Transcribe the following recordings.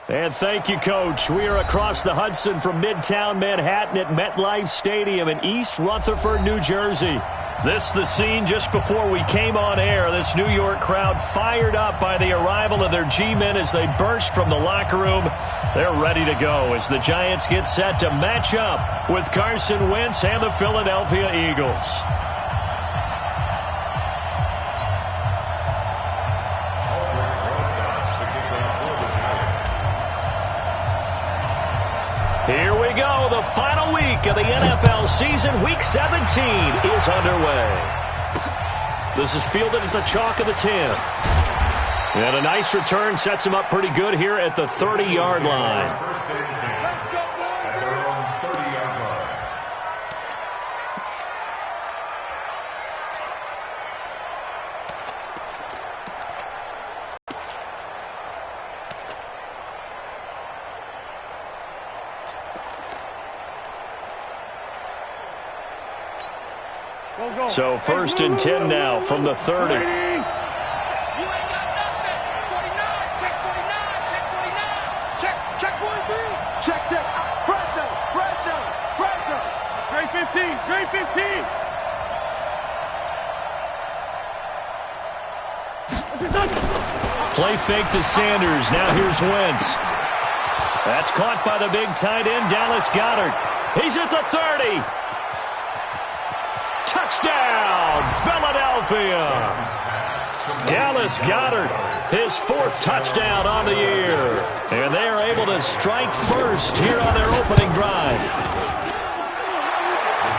And thank you, Coach. We are across the Hudson from Midtown Manhattan at MetLife Stadium in East Rutherford, New Jersey. This is the scene just before we came on air. This New York crowd fired up by the arrival of their G-men as they burst from the locker room. They're ready to go as the Giants get set to match up with Carson Wentz and the Philadelphia Eagles. Here we go. The final week of the NFL season. Week 17 is underway. This is fielded at the chalk of the 10. And a nice return sets him up pretty good here at the 30-yard line. So 1st and 10 now from the 30. You ain't got nothing. 49. Check 49. Check 49. Check 43. Check. Fresno. Grade 15. Grade 15. Play fake to Sanders. Now here's Wentz. That's caught by the big tight end, Dallas Goedert. He's at the 30. Touchdown, Philadelphia. Dallas Goedert, his 4th touchdown on the year. And they are able to strike first here on their opening drive.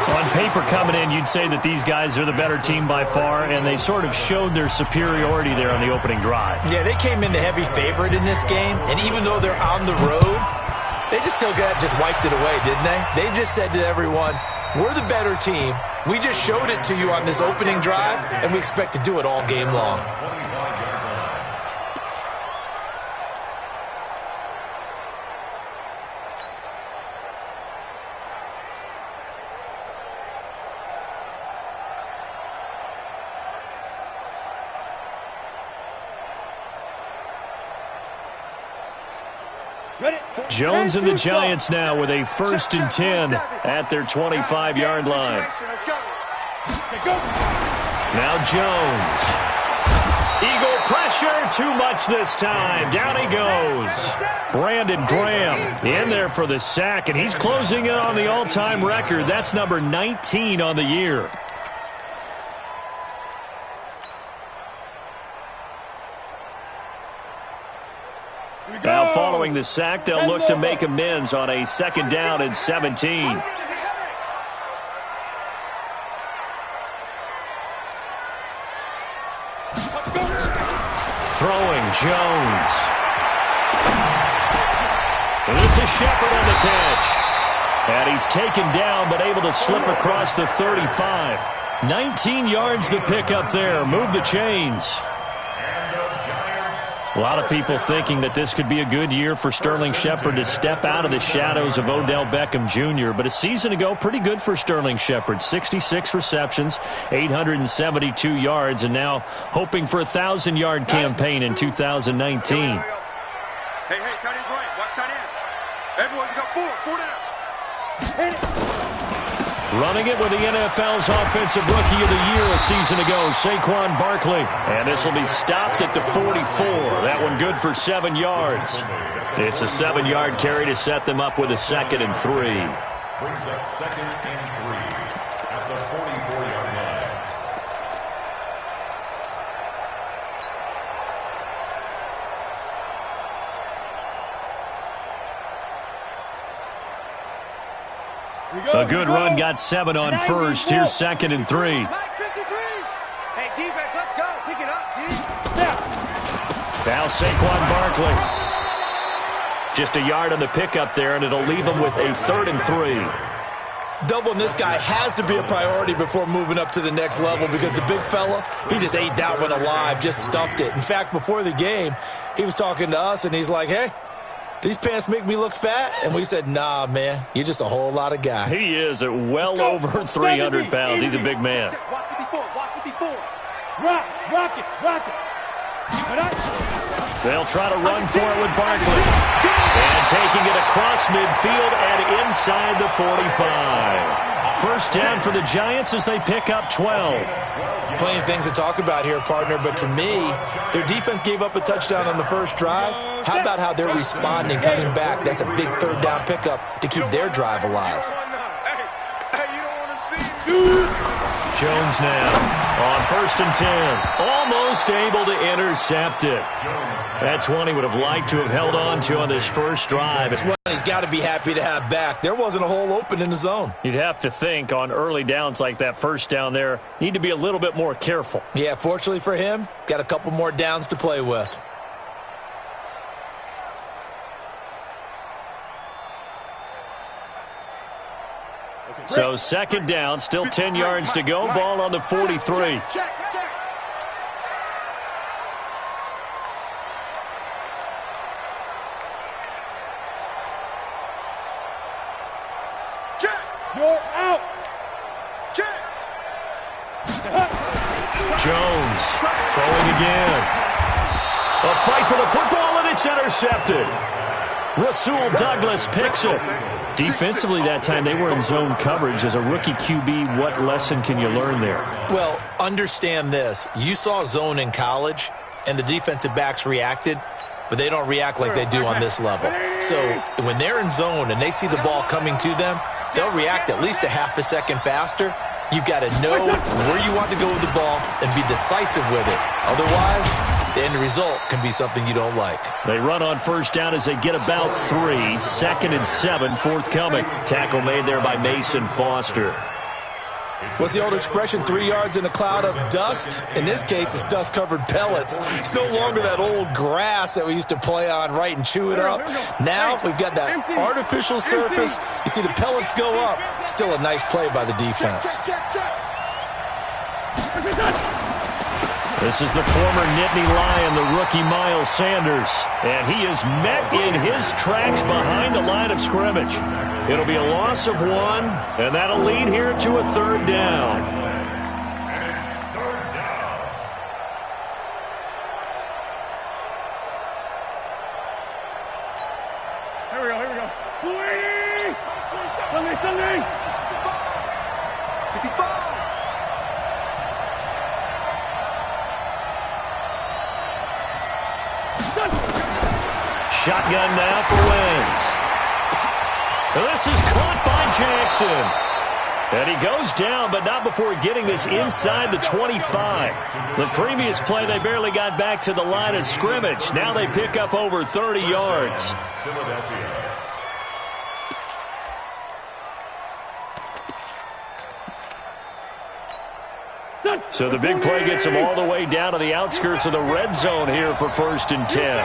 On paper coming in, you'd say that these guys are the better team by far, and they sort of showed their superiority there on the opening drive. Yeah, they came in the heavy favorite in this game, and even though they're on the road, they just wiped it away, didn't they? They just said to everyone, we're the better team. We just showed it to you on this opening drive, and we expect to do it all game long. Jones and the Giants now with a 1st and 10 at their 25-yard line. Now Jones. Eagle pressure, too much this time. Down he goes. Brandon Graham in there for the sack, and he's closing in on the all-time record. That's number 19 on the year. Now following the sack, they'll look to make amends on a 2nd down and 17. Throwing Jones. This is Shepard on the catch. And he's taken down but able to slip across the 35. 19 yards the pick up there. Move the chains. A lot of people thinking that this could be a good year for Sterling Shepard to step out of the shadows of Odell Beckham Jr. But a season ago, pretty good for Sterling Shepard. 66 receptions, 872 yards, and now hoping for a 1,000-yard campaign in 2019. Hey, tight end's right. Watch tight end. Everyone, you got 4 down. Running it with the NFL's Offensive Rookie of the Year a season ago, Saquon Barkley. And this will be stopped at the 44. That one good for 7 yards. It's a 7-yard carry to set them up with a 2nd and 3. Brings up 2nd and 3 at the 44-yard line. A good run got 7 on 1st. Here's 2nd and 3. Hey, defense, let's go. Pick it up, D. Now Saquon Barkley. Just a yard on the pickup there, and it'll leave him with a 3rd and 3. Doubling this guy has to be a priority before moving up to the next level because the big fella, he just ate that one alive, just stuffed it. In fact, before the game, he was talking to us, and he's like, hey, these pants make me look fat? And we said, nah, man, you're just a whole lot of guy. He is at well over 300 pounds. He's a big man. Watch 54. Rock it. They'll try to run for it with Barkley. And taking it across midfield and inside the 45. First down for the Giants as they pick up 12. Plenty of things to talk about here, partner, but to me, their defense gave up a touchdown on the first drive. How about how they're responding, coming back? That's a big third down pickup to keep their drive alive. Jones now on 1st and 10. Almost able to intercept it. That's one he would have liked to have held on to on this first drive. It's one he's got to be happy to have back. There wasn't a hole open in the zone. You'd have to think on early downs like that first down there, need to be a little bit more careful. Yeah, fortunately for him, got a couple more downs to play with. So second down, still 10 yards to go. Ball on the 43. You're out. Jones throwing again. A fight for the football, and it's intercepted. Rasul Douglas picks it. Defensively that time, they were in zone coverage. As a rookie QB, what lesson can you learn there? Well, understand this. You saw zone in college, and the defensive backs reacted, but they don't react like they do on this level. So when they're in zone and they see the ball coming to them, they'll react at least a half a second faster. You've got to know where you want to go with the ball and be decisive with it. Otherwise, the end result can be something you don't like. They run on first down as they get about 3. 2nd and 7 forthcoming. Tackle made there by Mason Foster. What's the old expression, 3 yards in a cloud of dust? In this case, it's dust-covered pellets. It's no longer that old grass that we used to play on, right, and chew it up. Now we've got that artificial surface. You see the pellets go up. Still a nice play by the defense. This is the former Nittany Lion, the rookie Miles Sanders. And he is met in his tracks behind the line of scrimmage. It'll be a loss of 1, and that'll lead here to a 3rd down. And it's 3rd down. Here we go. Sunday. 65. Shotgun now for Wentz. This is caught by Jackson. And he goes down, but not before getting this inside the 25. The previous play, they barely got back to the line of scrimmage. Now they pick up over 30 yards. So the big play gets them all the way down to the outskirts of the red zone here for 1st and 10.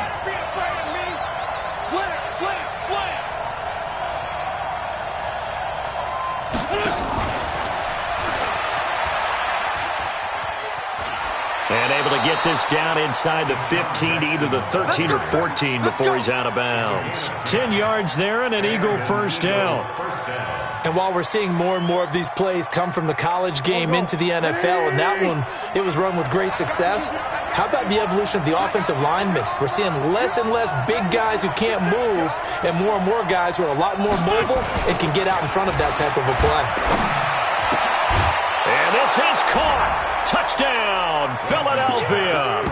And able to get this down inside the 15, either the 13 or 14 before he's out of bounds. 10 yards there and an Eagle first down. And while we're seeing more and more of these plays come from the college game into the NFL, and that one, it was run with great success, how about the evolution of the offensive linemen? We're seeing less and less big guys who can't move and more guys who are a lot more mobile and can get out in front of that type of a play. And this is caught. Touchdown, Philadelphia.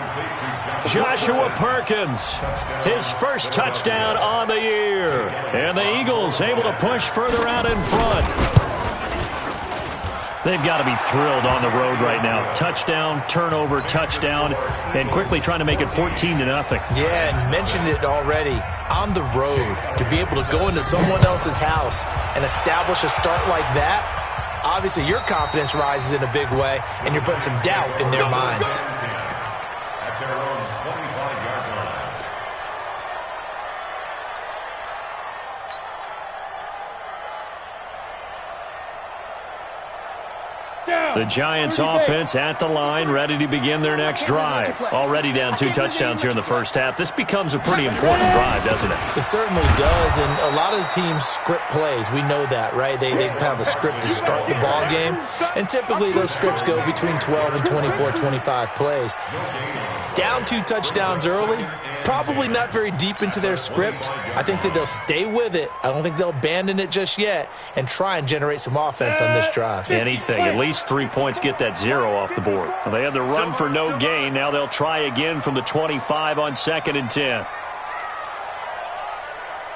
Joshua Perkins, his first touchdown on the year. And the Eagles able to push further out in front. They've got to be thrilled on the road right now. Touchdown, turnover, touchdown, and quickly trying to make it 14-0. Yeah, and mentioned it already. On the road, to be able to go into someone else's house and establish a start like that, obviously your confidence rises in a big way, and you're putting some doubt in their minds. At their own 25-yard line. The Giants offense at the line, ready to begin their next drive. Already down 2 touchdowns here in the first half. This becomes a pretty important drive, doesn't it? It certainly does, and a lot of the teams script plays. We know that, right? They have a script to start the ball game, and typically those scripts go between 12 and 24, 25 plays. Down 2 touchdowns early, Probably not very deep into their script. I think that they'll stay with it. I don't think they'll abandon it just yet and try and generate some offense on this drive. Anything. At least 3 points get that 0 off the board. Well, they had the run for no gain. Now they'll try again from the 25 on 2nd and 10.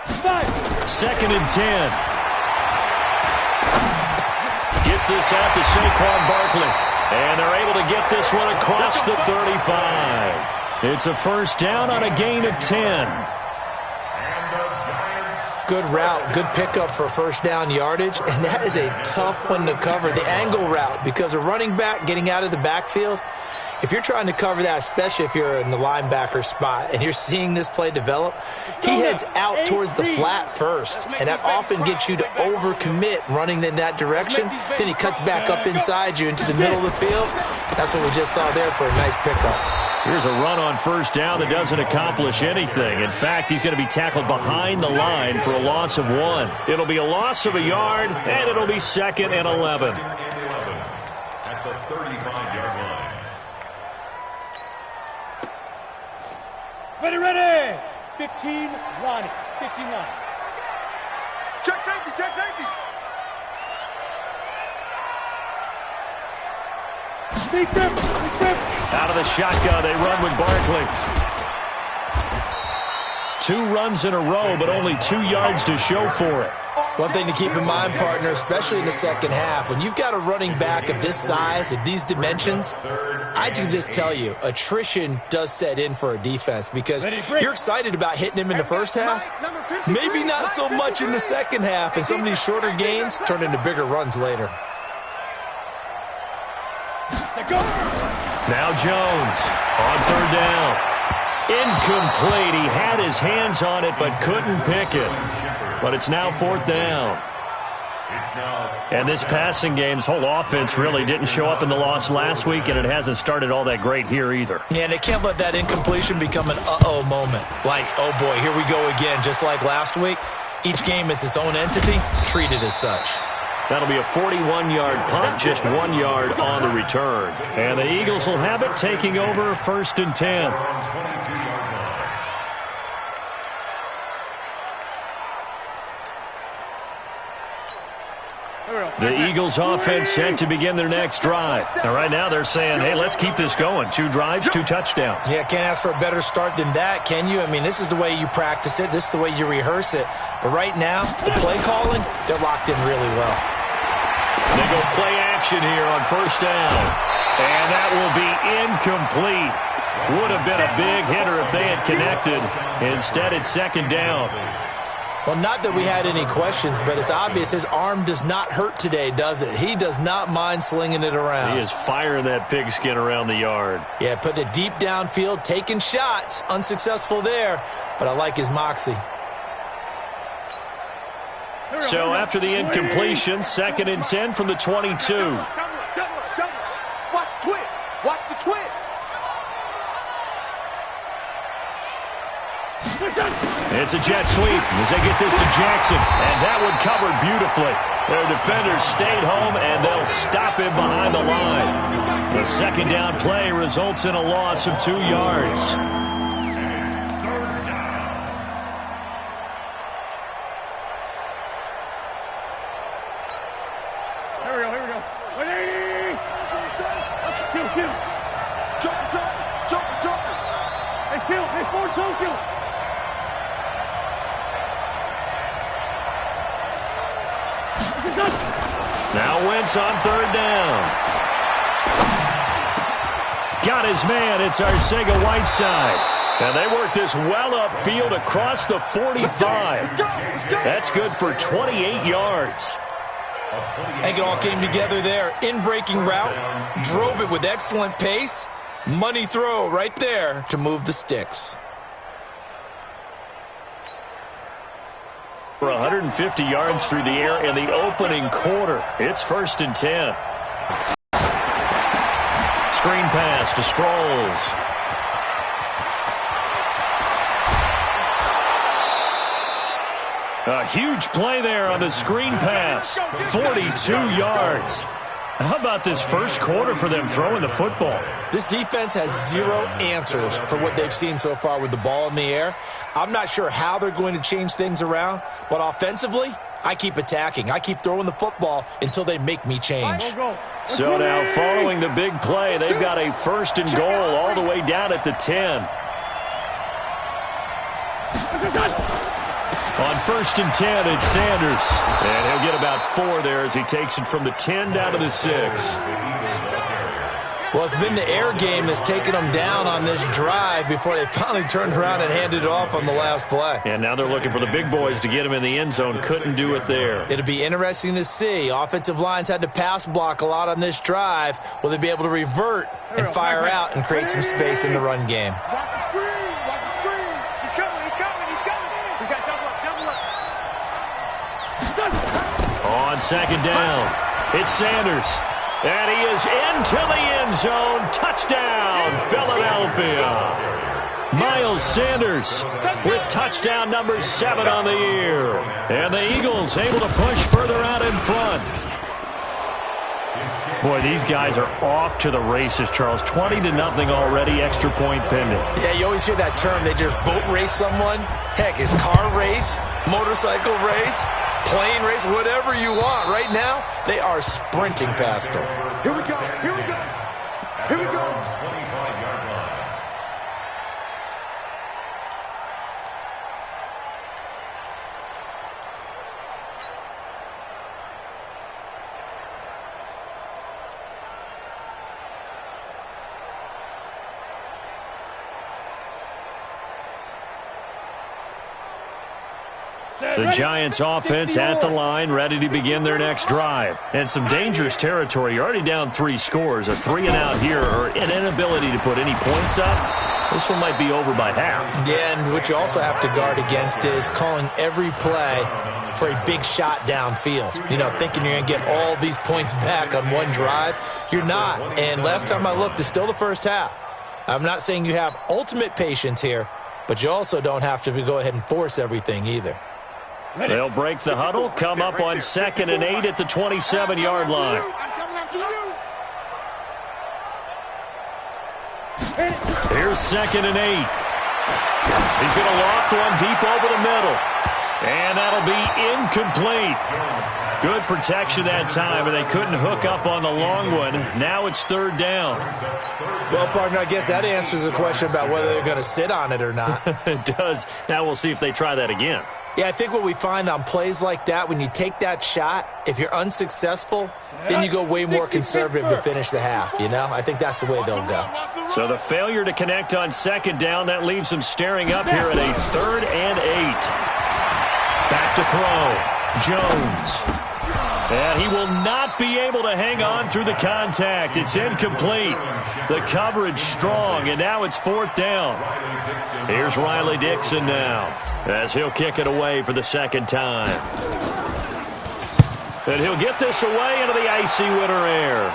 2nd and 10. Gets this out to Saquon Barkley. And they're able to get this one across the 35. It's a first down on a gain of 10. Good route, good pickup for first down yardage, and that is a tough one to cover, the angle route, because a running back getting out of the backfield, if you're trying to cover that, especially if you're in the linebacker spot and you're seeing this play develop, he heads out towards the flat first, and that often gets you to overcommit running in that direction. Then he cuts back up inside you into the middle of the field. That's what we just saw there for a nice pickup. Here's a run on first down that doesn't accomplish anything. In fact, he's going to be tackled behind the line for a loss of 1. It'll be a loss of a yard, and it'll be 2nd and 11. At the 35-yard line. Ready. 15, Ronnie. 15 line. Check safety, check safety. Deep grip. Out of the shotgun, they run with Barkley. 2 runs in a row, but only 2 yards to show for it. One thing to keep in mind, partner, especially in the second half, when you've got a running back of this size, of these dimensions, I can just tell you, attrition does set in for a defense because you're excited about hitting him in the first half. Maybe not so much in the second half, and some of these shorter gains turn into bigger runs later. Now Jones on third down. Incomplete. He had his hands on it but couldn't pick it. But it's now 4th down. And this passing game's whole offense really didn't show up in the loss last week, and it hasn't started all that great here either. Yeah, and they can't let that incompletion become an uh-oh moment. Like, oh boy, here we go again, just like last week. Each game is its own entity, treated as such. That'll be a 41-yard punt, just 1 yard on the return. And the Eagles will have it, taking over 1st and 10. The Eagles offense set to begin their next drive. Now, right now they're saying, hey, let's keep this going. 2 drives, 2 touchdowns. Yeah, can't ask for a better start than that, can you? I mean, this is the way you practice it. This is the way you rehearse it. But right now, the play calling, they're locked in really well. They go play action here on first down. And that will be incomplete. Would have been a big hitter if they had connected. Instead, it's 2nd down. Well, not that we had any questions, but it's obvious his arm does not hurt today, does it? He does not mind slinging it around. He is firing that pigskin around the yard. Yeah, putting it deep downfield, taking shots. Unsuccessful there, but I like his moxie. So after the incompletion, 2nd and 10 from the 22. Watch the twist. Watch the twist. It's a jet sweep as they get this to Jackson, and that one covered beautifully. Their defenders stayed home, and they'll stop him behind the line. The 2nd down play results in a loss of 2 yards. Here we go. 180. Kill. Joker. Hey, kill. Hey, forward toe, kill. Now Wentz on 3rd down. Got his man. It's Arcega-Whiteside. And they work this well upfield across the 45. That's good for 28 yards. I think it all came together there. In-breaking route, drove it with excellent pace. Money throw right there to move the sticks. For 150 yards through the air in the opening quarter. It's 1st and 10. Screen pass to Sproles. A huge play there on the screen pass. 42 yards. How about this first quarter for them throwing the football? This defense has zero answers for what they've seen so far with the ball in the air. I'm not sure how they're going to change things around, but offensively, I keep attacking. I keep throwing the football until they make me change. So now following the big play, they've got a first and goal all the way down at the 10. On first and 10, it's Sanders. And he'll get about 4 there as he takes it from the 10 down to the 6. Well, it's been the air game that's taken them down on this drive before they finally turned around and handed it off on the last play. And now they're looking for the big boys to get him in the end zone. Couldn't do it there. It'll be interesting to see. Offensive lines had to pass block a lot on this drive. Will they be able to revert and fire out and create some space in the run game? Watch the screen. Watch the screen. He's coming. He's coming. He's coming. We got double up. On second down, it's Sanders. And he is into the end zone. Touchdown, Philadelphia. Miles Sanders with touchdown number 7 on the year. And the Eagles able to push further out in front. Boy, these guys are off to the races, Charles. 20-0 already, extra point pending. Yeah, you always hear that term. They just boat race someone. Heck, it's car race, motorcycle race, plane race, whatever you want. Right now, they are sprinting past them. Here we go. Here we go. Here we go. 25-yard line. The Giants offense at the line, ready to begin their next drive. And some dangerous territory. You're already down 3 scores. A 3-and-out here or an inability to put any points up. This one might be over by half. Yeah, and what you also have to guard against is calling every play for a big shot downfield. You know, thinking you're going to get all these points back on one drive. You're not. And last time I looked, it's still the first half. I'm not saying you have ultimate patience here, but you also don't have to go ahead and force everything either. They'll break the huddle, come up on 2nd and 8 at the 27-yard line. I'm coming after you. Here's 2nd and 8. He's going to loft one deep over the middle. And that'll be incomplete. Good protection that time, and they couldn't hook up on the long one. Now it's 3rd down. Well, partner, I guess that answers the question about whether they're going to sit on it or not. It does. Now we'll see if they try that again. Yeah, I think what we find on plays like that, when you take that shot, if you're unsuccessful, then you go way more conservative to finish the half, you know? I think that's the way they'll go. So the failure to connect on 2nd down, that leaves them staring up here at a 3rd and 8. Back to throw. Jones. And he will not be able to hang on through the contact. It's incomplete. The coverage strong, and now it's 4th down. Here's Riley Dixon now, as he'll kick it away for the 2nd time. And he'll get this away into the icy winter air.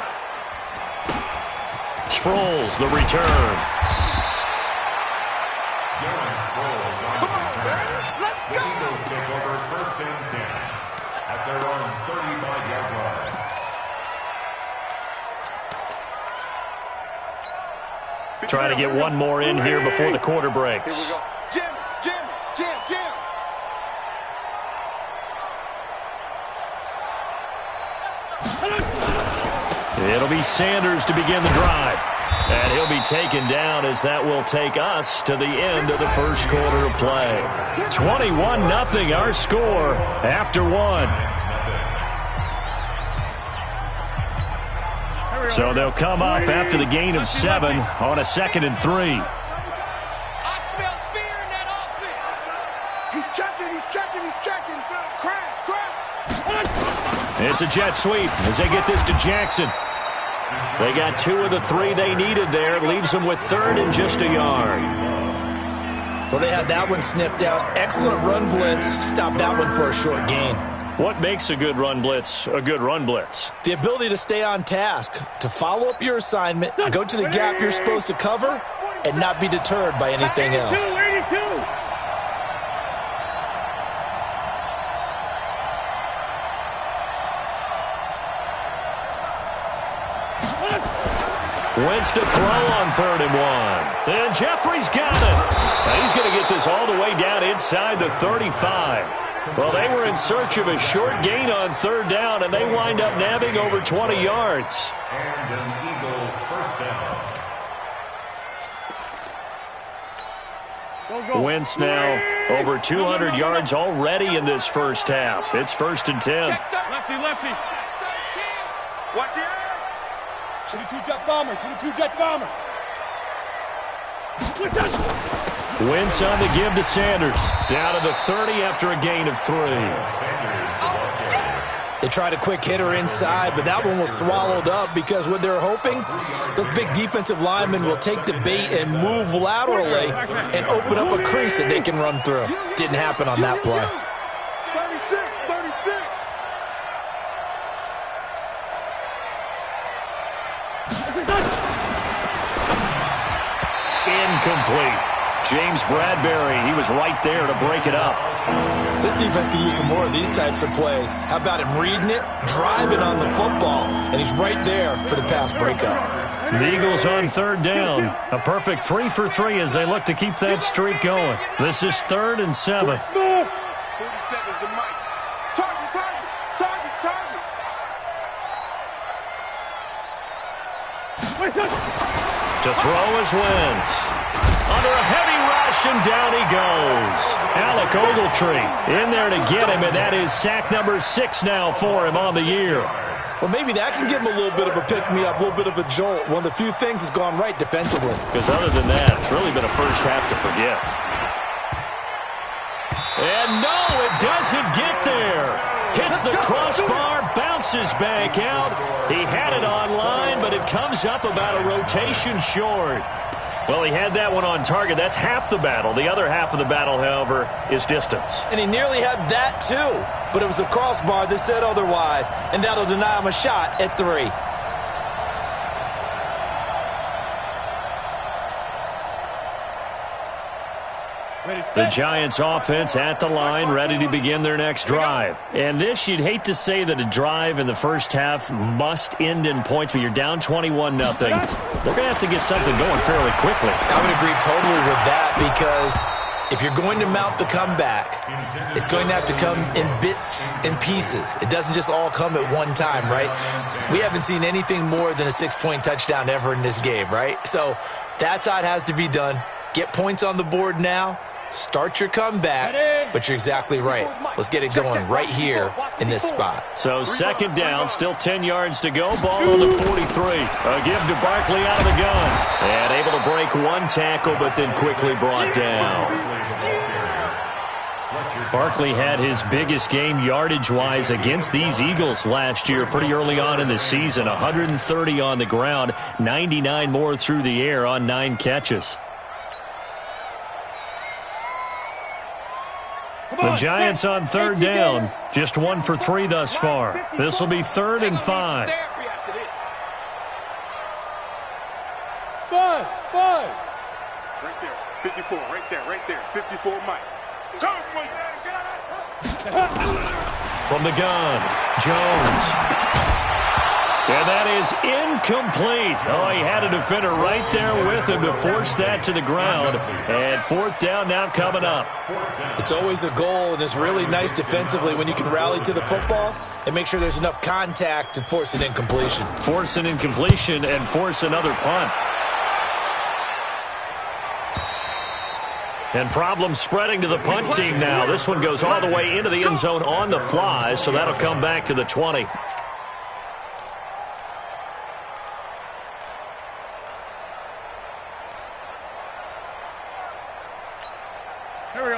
Sproles, the return. Let's go. Eagles take over 1st and 10 at their own 35-yard line. Trying to get one more in here before the quarter breaks. Here we go. Jim, Jim, Jim, Jim. It'll be Sanders to begin the drive. And he'll be taken down as that will take us to the end of the first quarter of play. 21-0 our score after 1. So they'll come up after the gain of 7 on a 2nd and 3. I smell fear in that offense. He's checking, he's checking, he's checking. Crash, crash. It's a jet sweep as they get this to Jackson. They got 2 of the 3 they needed there. Leaves them with 3rd and just a yard. Well, they had that one sniffed out. Excellent run blitz. Stop that one for a short gain. What makes a good run blitz a good run blitz? The ability to stay on task, to follow up your assignment, go to the gap you're supposed to cover, and not be deterred by anything else. 82. Wentz to throw on 3rd and 1. And Jeffrey's got it. Now he's going to get this all the way down inside the 35. Well, they were in search of a short gain on 3rd down, and they wind up nabbing over 20 yards. And an Eagle first down. Wentz now over 200 yards already in this first half. It's 1st and 10. Lefty, lefty. Watch the eye. 22 jet bomber, 22 jet bomber. Wentz on the give to Sanders. Down to the 30 after a gain of 3. They tried a quick hitter inside, but that one was swallowed up because what they're hoping, those big defensive linemen will take the bait and move laterally and open up a crease that they can run through. Didn't happen on that play. 36. Incomplete. James Bradbury, he was right there to break it up. This defense can use some more of these types of plays. How about him reading it, driving on the football, and he's right there for the pass breakup. The Eagles on 3rd down. A perfect 3 for 3 as they look to keep that streak going. This is 3rd and 7. 47's the mic. Target, target, target, target. To throw is Wentz. Under a heavy rush, and down he goes. Alec Ogletree in there to get him, and that is sack number 6 now for him on the year. Well, maybe that can give him a little bit of a pick-me-up, a little bit of a jolt. One of the few things that's gone right defensively. Because other than that, it's really been a first half to forget. And no, it doesn't get there. Hits the crossbar, bounces back out. He had it online, but it comes up about a rotation short. Well, he had that one on target. That's half the battle. The other half of the battle, however, is distance. And he nearly had that, too. But it was the crossbar that said otherwise, and that'll deny him a shot at 3. The Giants offense at the line, ready to begin their next drive. And this, you'd hate to say that a drive in the first half must end in points, but you're down 21-0. They're going to have to get something going fairly quickly. I would agree totally with that because if you're going to mount the comeback, it's going to have to come in bits and pieces. It doesn't just all come at one time, right? We haven't seen anything more than a 6-point touchdown ever in this game, right? So that's how it has to be done. Get points on the board now. Start your comeback, but you're exactly right. Let's get it going right here in this spot. So 2nd down, still 10 yards to go. Ball on the 43. A give to Barkley out of the gun. And able to break one tackle, but then quickly brought down. Barkley had his biggest game yardage-wise against these Eagles last year pretty early on in the season. 130 on the ground, 99 more through the air on 9 catches. The Giants on 3rd down, just 1 for 3 thus far. This will be 3rd and 5. Buzz. Right there, 54, right there, 54 Mike. Come, Mike. From the gun, Jones. And that is incomplete. Oh, he had a defender right there with him to force that to the ground. And 4th down now coming up. It's always a goal, and it's really nice defensively when you can rally to the football and make sure there's enough contact to force an incompletion. Force an incompletion and force another punt. And problems spreading to the punt team now. This one goes all the way into the end zone on the fly, so that'll come back to the 20.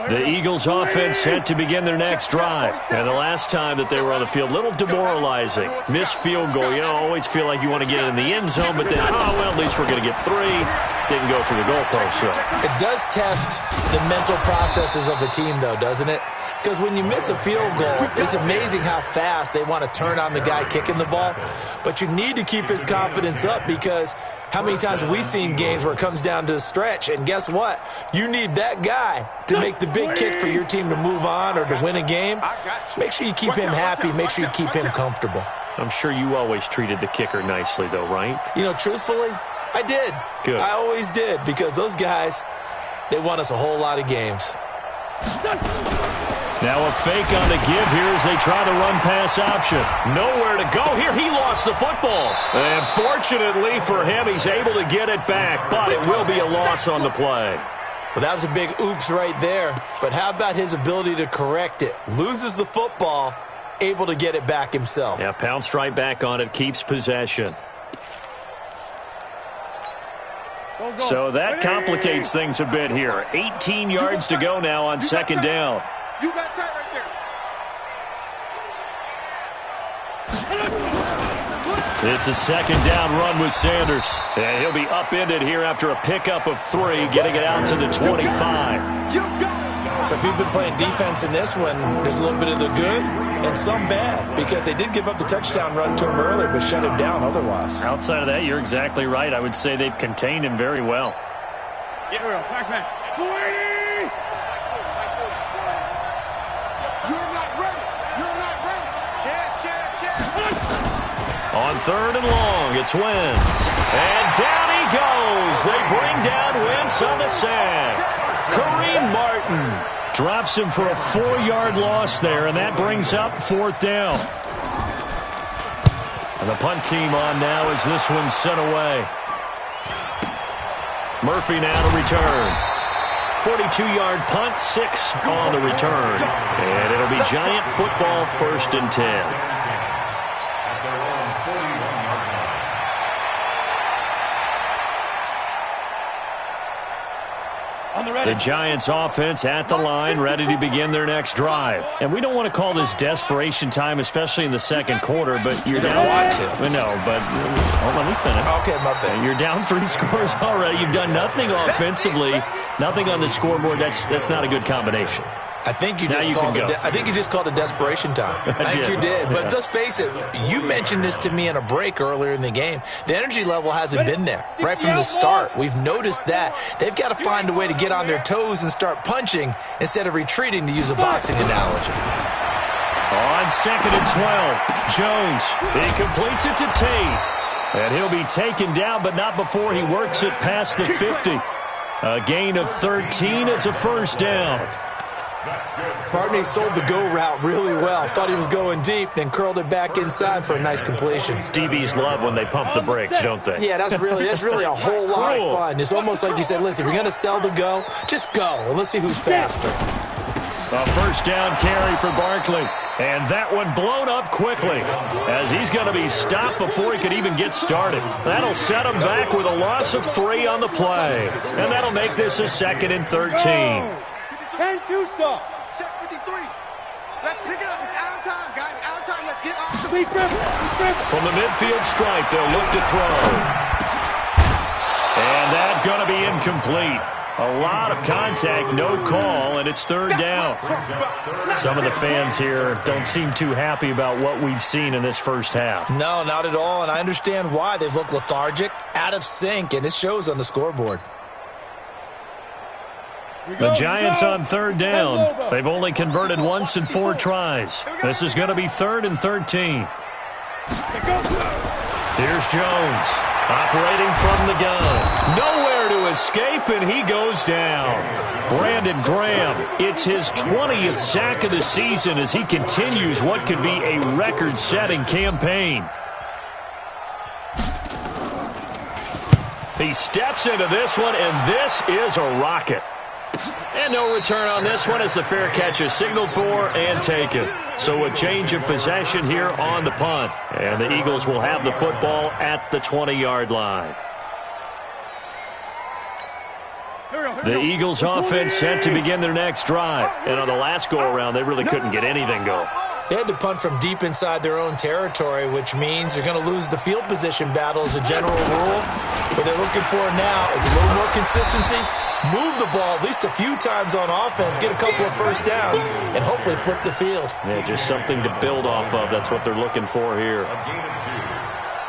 The Eagles offense set to begin their next drive. And the last time that they were on the field, a little demoralizing. Missed field goal. You always feel like you want to get it in the end zone, but then, well, at least we're going to get 3. Didn't go through the goalpost. So it does test the mental processes of a team, though, doesn't it? Because when you miss a field goal, it's amazing how fast they want to turn on the guy kicking the ball. But you need to keep his confidence up because how many times have we seen games where it comes down to the stretch? And guess what? You need that guy to make the big kick for your team to move on or to win a game. Make sure you keep him happy. Make sure you keep him comfortable. I'm sure you always treated the kicker nicely, though, right? You know, truthfully, I did. Good. I always did, because those guys, they won us a whole lot of games. Now a fake on the give here as they try the run-pass option. Nowhere to go here. He lost the football. And fortunately for him, he's able to get it back, but it will be a loss on the play. Well, that was a big oops right there. But how about his ability to correct it? Loses the football, able to get it back himself. Yeah, pounced right back on it, keeps possession. So that complicates things a bit here. 18 yards to go now on second down. You got tight right there. It's a second down run with Sanders. And he'll be upended here after a pickup of 3, getting it out to the 25. You got it. So if you've been playing defense in this one, there's a little bit of the good and some bad, because they did give up the touchdown run to him earlier, but shut him down otherwise. Outside of that, you're exactly right. I would say they've contained him very well. Get real. Back, man. You're not ready. You're not ready. Chance. On third and long, it's Wentz. And down he goes. They bring down Wentz on the sack. Kareem Martin drops him for a 4-yard loss there, and that brings up fourth down. And the punt team on now as this one's sent away. Murphy now to return. 42-yard punt, 6 on the return. And it'll be Giant football, 1st and 10. The Giants offense at the line, ready to begin their next drive. And we don't want to call this desperation time, especially in the second quarter, but you're down. Want to. No, but let me finish. Okay, my bad. You're down 3 scores already. You've done nothing offensively, nothing on the scoreboard. That's not a good combination. I think you Now just you called can it. go. I think you just called it desperation time. I think you did. But let's face it. You mentioned this to me in a break earlier in the game. The energy level hasn't been there right from the start. We've noticed that they've got to find a way to get on their toes and start punching instead of retreating, to use a boxing analogy. On second and 12, Jones. He completes it to Tate. And he'll be taken down, but not before he works it past the 50. A gain of 13. It's a first down. Barney sold the go route really well. Thought he was going deep, then curled it back inside for a nice completion. DBs love when they pump the brakes, don't they? Yeah, that's really a whole lot of fun. It's almost like you said, listen, if you're going to sell the go, just go. And let's see who's faster. A first down carry for Barkley. And that one blown up quickly as he's going to be stopped before he could even get started. That'll set him back with a loss of 3 on the play. And that'll make this a 2nd and 13. 10-2 stop. Check 53. Let's pick it up. It's out of time, guys. Out of time. Let's get off the field. From the midfield stripe, they'll look to throw. And that's going to be incomplete. A lot of contact, no call, and it's 3rd down. Some of the fans here don't seem too happy about what we've seen in this first half. No, not at all, and I understand why. They've looked lethargic, out of sync, and it shows on the scoreboard. The Giants on 3rd down. They've only converted once in 4 tries. This is going to be 3rd and 13. Here's Jones, operating from the gun. Nowhere to escape, and he goes down. Brandon Graham, it's his 20th sack of the season as he continues what could be a record-setting campaign. He steps into this one, and this is a rocket. And no return on this one as the fair catch is signaled for and taken. So a change of possession here on the punt. And the Eagles will have the football at the 20-yard line. The Eagles offense set to begin their next drive. And on the last go-around, they really couldn't get anything going. They had to punt from deep inside their own territory, which means they're going to lose the field position battle as a general rule. What they're looking for now is a little more consistency, move the ball at least a few times on offense, get a couple of first downs, and hopefully flip the field. Yeah, just something to build off of. That's what they're looking for here.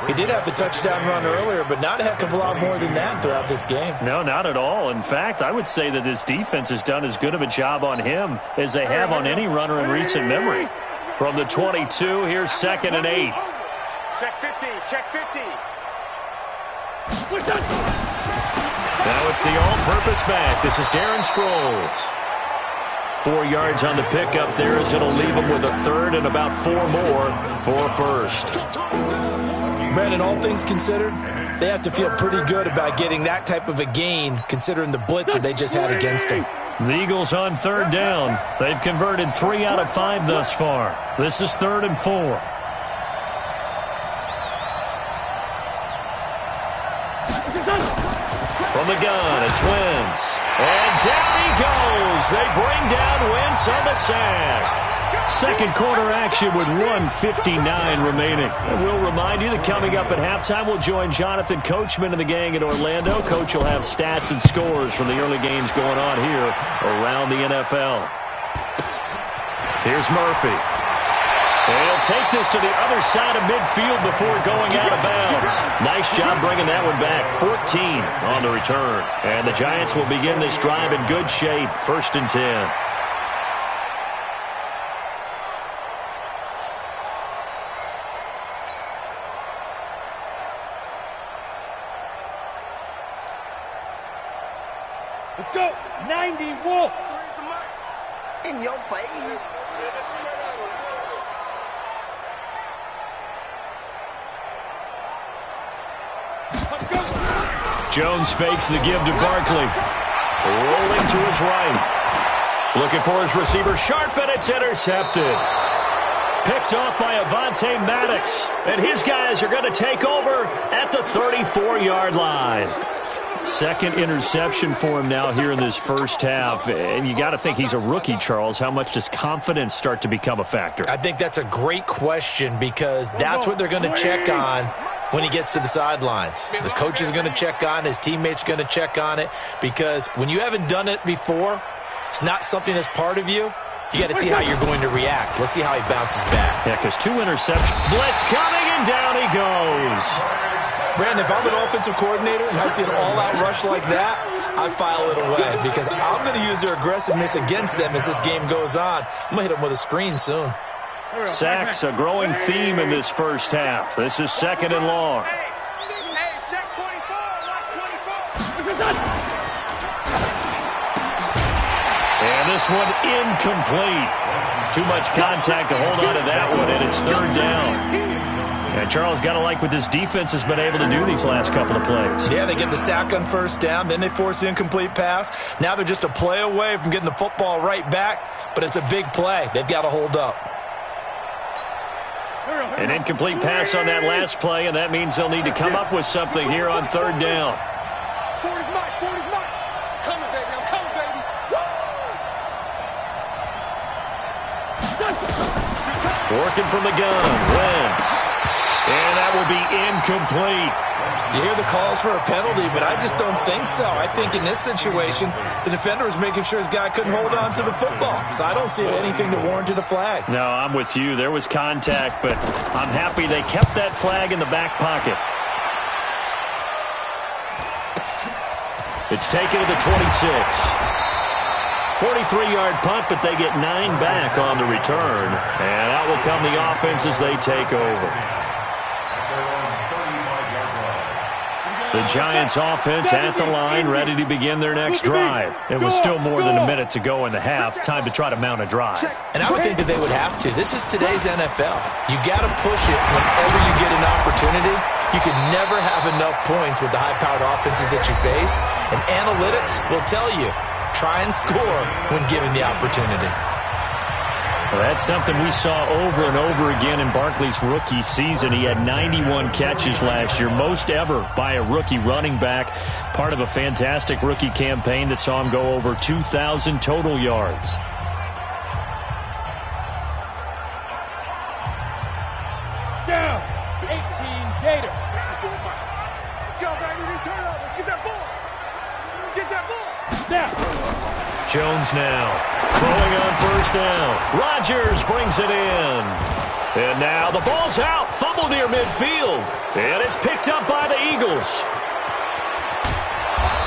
He did have the touchdown run earlier, but not a heck of a lot more than that throughout this game. No, not at all. In fact, I would say that this defense has done as good of a job on him as they have on any runner in recent memory. From the 22, here's 2nd and 8. Check 50. Check 50. Now it's the all-purpose back. This is Darren Sproles. 4 yards on the pickup there as it'll leave him with a third and about 4 more for a first. Brandon, all things considered, they have to feel pretty good about getting that type of a gain considering the blitz that they just had against them. The Eagles on third down. They've converted 3 out of 5 thus far. This is 3rd and 4. From the gun, it's Wentz. And down he goes. They bring down Wentz on the sack. Second quarter action with 1:59 remaining. And we'll remind you that coming up at halftime, we'll join Jonathan Coachman and the gang in Orlando. Coach will have stats and scores from the early games going on here around the NFL. Here's Murphy. He'll take this to the other side of midfield before going out of bounds. Nice job bringing that one back. 14 on the return. And the Giants will begin this drive in good shape. 1st and 10. Let's go. 90 Wolf. In your face. Jones fakes the give to Barkley. Rolling to his right. Looking for his receiver. Sharp, and it's intercepted. Picked off by Avonte Maddox. And his guys are going to take over at the 34-yard line. Second interception for him now here in this first half. And you got to think he's a rookie, Charles. How much does confidence start to become a factor? I think that's a great question because that's what they're going to check on when he gets to the sidelines. The coach is going to check on, his teammates are going to check on it, because when you haven't done it before, it's not something that's part of you. You got to see how you're going to react. Let's see how he bounces back. Yeah, because 2 interceptions. Blitz coming, and down he goes. Brandon, if I'm an offensive coordinator and I see an all-out rush like that, I file it away because I'm going to use their aggressiveness against them as this game goes on. I'm going to hit them with a screen soon. Sacks, a growing theme in this first half. This is 2nd and long. Hey, check 24. Watch 24. And this one incomplete. Too much contact to hold on to that one, and it's 3rd down. And Charles, got to like what this defense has been able to do these last couple of plays. Yeah, they get the sack on 1st down, then they force the incomplete pass. Now they're just a play away from getting the football right back, but it's a big play. They've got to hold up. An incomplete pass on that last play, and that means they'll need to come up with something here on 3rd down. 40's mine. Coming, baby. I'm coming, baby. Working from the gun, Wentz. And that will be incomplete. You hear the calls for a penalty, but I just don't think so. I think in this situation, the defender was making sure his guy couldn't hold on to the football. So I don't see anything to warrant a flag. No, I'm with you. There was contact, but I'm happy they kept that flag in the back pocket. It's taken to the 26. 43-yard punt, but they get 9 back on the return. And out will come the offense as they take over. The Giants offense at the line, ready to begin their next drive. It was still more than a minute to go in the half. Time to try to mount a drive. And I would think that they would have to. This is today's NFL. You got to push it whenever you get an opportunity. You can never have enough points with the high-powered offenses that you face. And analytics will tell you, try and score when given the opportunity. Well, that's something we saw over and over again in Barkley's rookie season. He had 91 catches last year, most ever by a rookie running back. Part of a fantastic rookie campaign that saw him go over 2,000 total yards. Down. 18 Gator. Let's go, baby. Return over. Get that ball. Get that ball. Now. Jones now throwing on 1st down. Rodgers brings it in. And now the ball's out. Fumble near midfield. And it's picked up by the Eagles.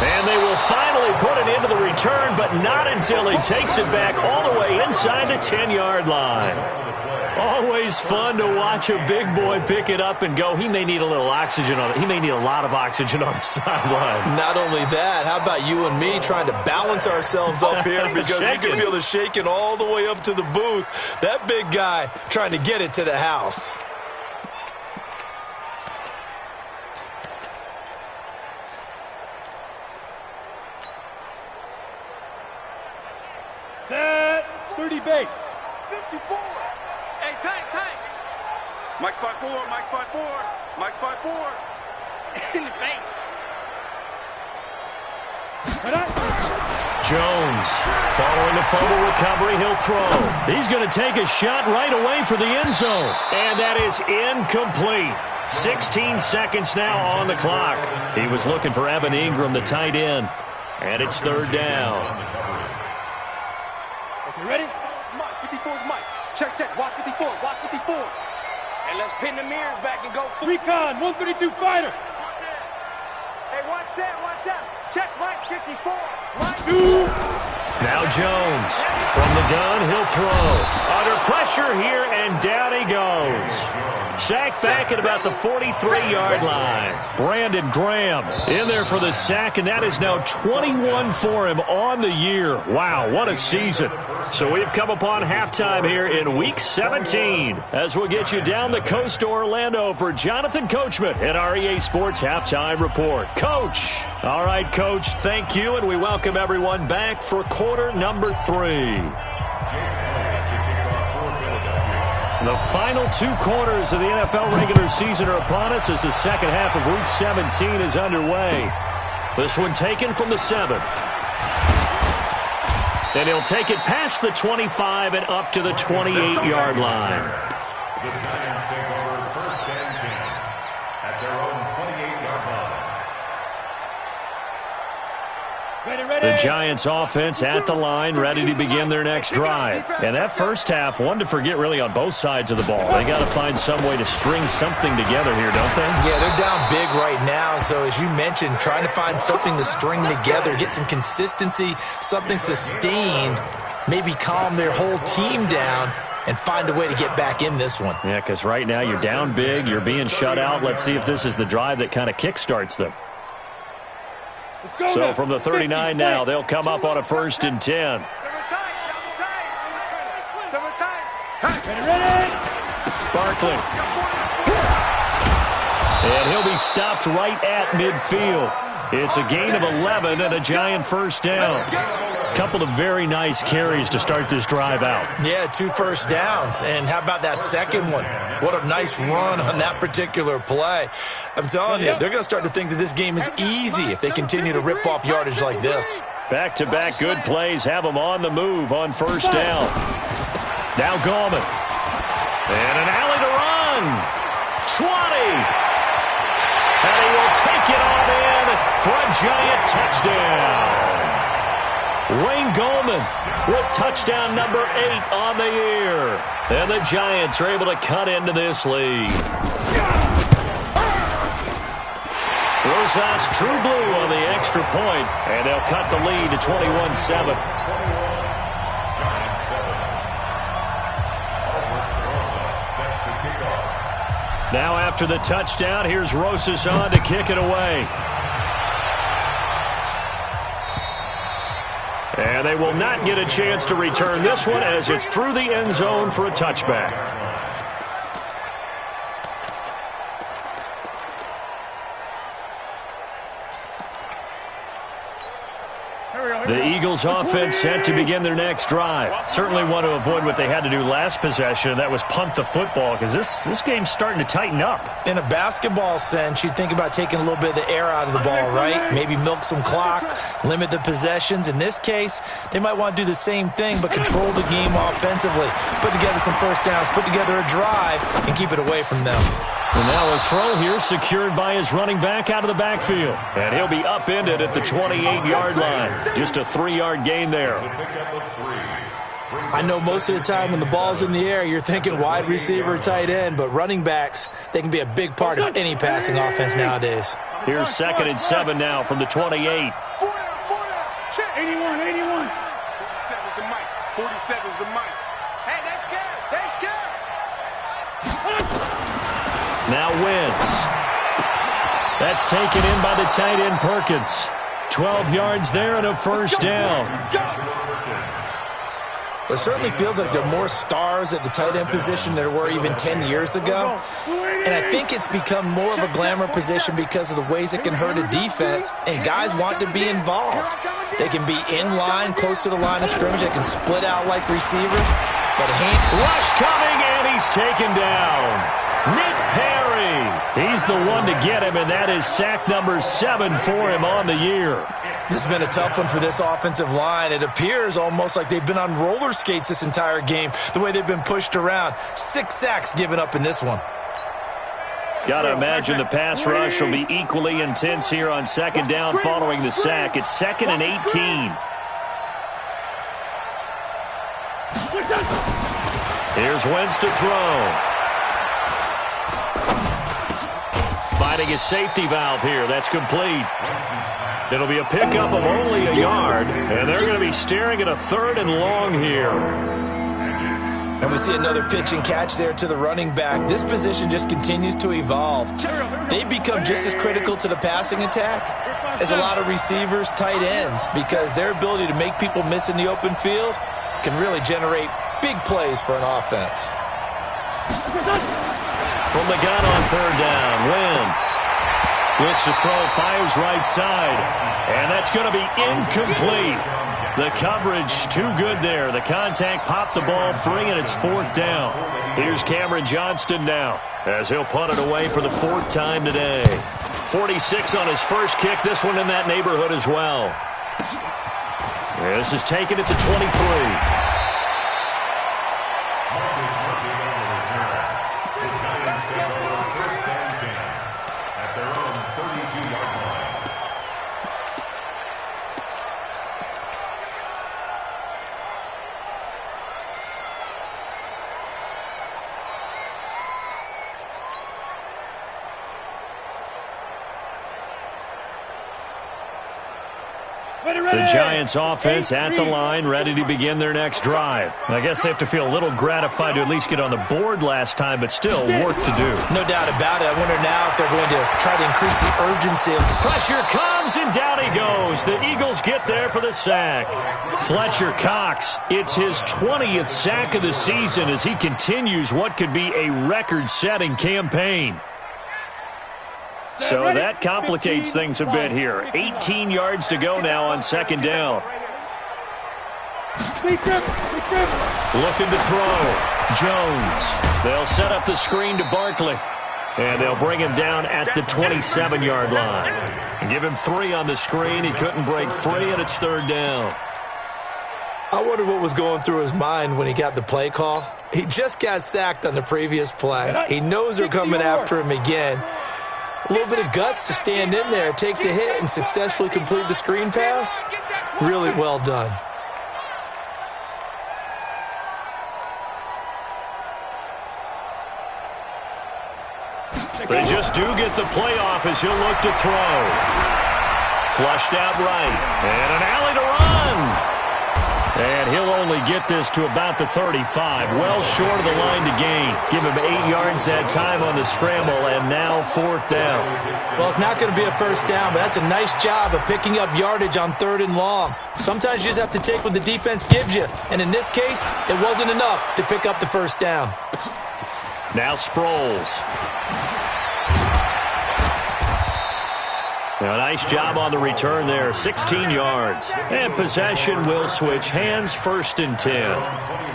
And they will finally put it into the return, but not until he takes it back all the way inside the 10-yard line. Always fun to watch a big boy pick it up and go. He may need a little oxygen on it. He may need a lot of oxygen on the sideline. Not only that, how about you and me trying to balance ourselves up here because you can feel the shaking all the way up to the booth. That big guy trying to get it to the house. Set. 30 base. 54. Hey, tank. Mike spot 4, Mike spot 4, Mike spot 4. In the face. Jones, following the fumble recovery, he'll throw. He's going to take a shot right away for the end zone. And that is incomplete. 16 seconds now on the clock. He was looking for Evan Ingram, the tight end. And it's third down. Okay, ready? Mike, 54's Mike. Check. Watch 54, watch 54. And let's pin the mirrors back and go. Recon, 132 fighter. Hey, watch that. Check, Mike, 54. Mike. 2. Now Jones, from the gun, he'll throw. Under pressure here, and down he goes. Sacked back at about the 43-yard line. Brandon Graham in there for the sack, and that is now 21 for him on the year. Wow, what a season. So we've come upon halftime here in Week 17 as we'll get you down the coast to Orlando for Jonathan Coachman at our EA Sports Halftime Report. Coach. All right, Coach, thank you, and we welcome everyone back for quarter number 3. The final 2 quarters of the NFL regular season are upon us as the second half of Week 17 is underway. This one taken from the 7. And he'll take it past the 25 and up to the 28-yard line. The Giants take over first and 10 at their own 28-yard line. The Giants offense at the line, ready to begin their next drive. And that first half, one to forget really on both sides of the ball. They got to find some way to string something together here, don't they? Yeah, they're down big right now. So as you mentioned, trying to find something to string together, get some consistency, something sustained, maybe calm their whole team down and find a way to get back in this one. Yeah, because right now you're down big, you're being shut out. Let's see if this is the drive that kind of kickstarts them. So from the 39 now, they'll come up on a 1st and 10. Barkley. And he'll be stopped right at midfield. It's a gain of 11 and a Giant first down. Couple of very nice carries to start this drive out. Yeah, 2 first downs. And how about that second one? What a nice run on that particular play. I'm telling you, they're going to start to think that this game is easy if they continue to rip off yardage like this. Back-to-back good plays have them on the move on first down. Now Gallman. And an alley to run. 20. And he will take it on in for a Giant touchdown. Wayne Gallman with touchdown number 8 on the year. And the Giants are able to cut into this lead. Rosas True Blue on the extra point, and they'll cut the lead to 21-7. Now after the touchdown, here's Rosas on to kick it away. And they will not get a chance to return this one as it's through the end zone for a touchback. The Eagles offense set to begin their next drive. Certainly want to avoid what they had to do last possession, and that was punt the football, because this game's starting to tighten up. In a basketball sense, you think about taking a little bit of the air out of the ball, right? Maybe milk some clock, limit the possessions. In this case, they might want to do the same thing, but control the game offensively. Put together some first downs, put together a drive, and keep it away from them. And now a throw here secured by his running back out of the backfield. And he'll be upended at the 28-yard line. Just a 3-yard gain there. I know most of the time when the ball's in the air, you're thinking wide receiver, tight end, but running backs, they can be a big part of any passing offense nowadays. Here's 2nd and 7 now from the 28. 81. 47's the mic. 47's the mic. Hey, they scared. Now Wentz. That's taken in by the tight end Perkins. 12 yards there and a first down. It certainly feels like there are more stars at the tight end position than there were even 10 years ago. And I think it's become more of a glamour position because of the ways it can hurt a defense, and guys want to be involved. They can be in line, close to the line of scrimmage. They can split out like receivers. But rush coming, and he's taken down. Nick Perry. He's the one to get him, and that is sack number 7 for him on the year. This has been a tough one for this offensive line. It appears almost like they've been on roller skates this entire game, the way they've been pushed around. 6 sacks given up in this one. Got to imagine the pass rush will be equally intense here on second down following the sack. It's 2nd and 18. Here's Wentz to throw. Finding his safety valve here. That's complete. It'll be a pickup of only a yard, and they're going to be staring at a 3rd and long here. And we see another pitch and catch there to the running back. This position just continues to evolve. They become just as critical to the passing attack as a lot of receivers, tight ends, because their ability to make people miss in the open field can really generate big plays for an offense. From the gun on 3rd down, Wentz. Looks to throw, fires right side. And that's going to be incomplete. The coverage too good there. The contact popped the ball free, and it's 4th down. Here's Cameron Johnston now as he'll punt it away for the 4th time today. 46 on his first kick. This one in that neighborhood as well. This is taken at the 23. The Giants offense at the line, ready to begin their next drive. I guess they have to feel a little gratified to at least get on the board last time, but still work to do. No doubt about it. I wonder now if they're going to try to increase the urgency. Pressure comes, and down he goes. The Eagles get there for the sack. Fletcher Cox, it's his 20th sack of the season as he continues what could be a record-setting campaign. So that complicates things a bit here. 18 yards to go now on second down. Looking to throw. Jones. They'll set up the screen to Barkley. And they'll bring him down at the 27-yard line. And give him 3 on the screen. He couldn't break free, and it's 3rd down. I wonder what was going through his mind when he got the play call. He just got sacked on the previous play. He knows they're coming after him again. A little bit of guts to stand in there, take the hit, and successfully complete the screen pass. Really well done. They just do get the playoff as he'll look to throw. Flushed out right. And an alley to run. And he'll only get this to about the 35. Well short of the line to gain. Give him 8 yards that time on the scramble, and now 4th down. Well, it's not going to be a first down, but that's a nice job of picking up yardage on 3rd and long. Sometimes you just have to take what the defense gives you. And in this case, it wasn't enough to pick up the first down. Now Sproles. A nice job on the return there, 16 yards. And possession will switch hands, 1st and 10.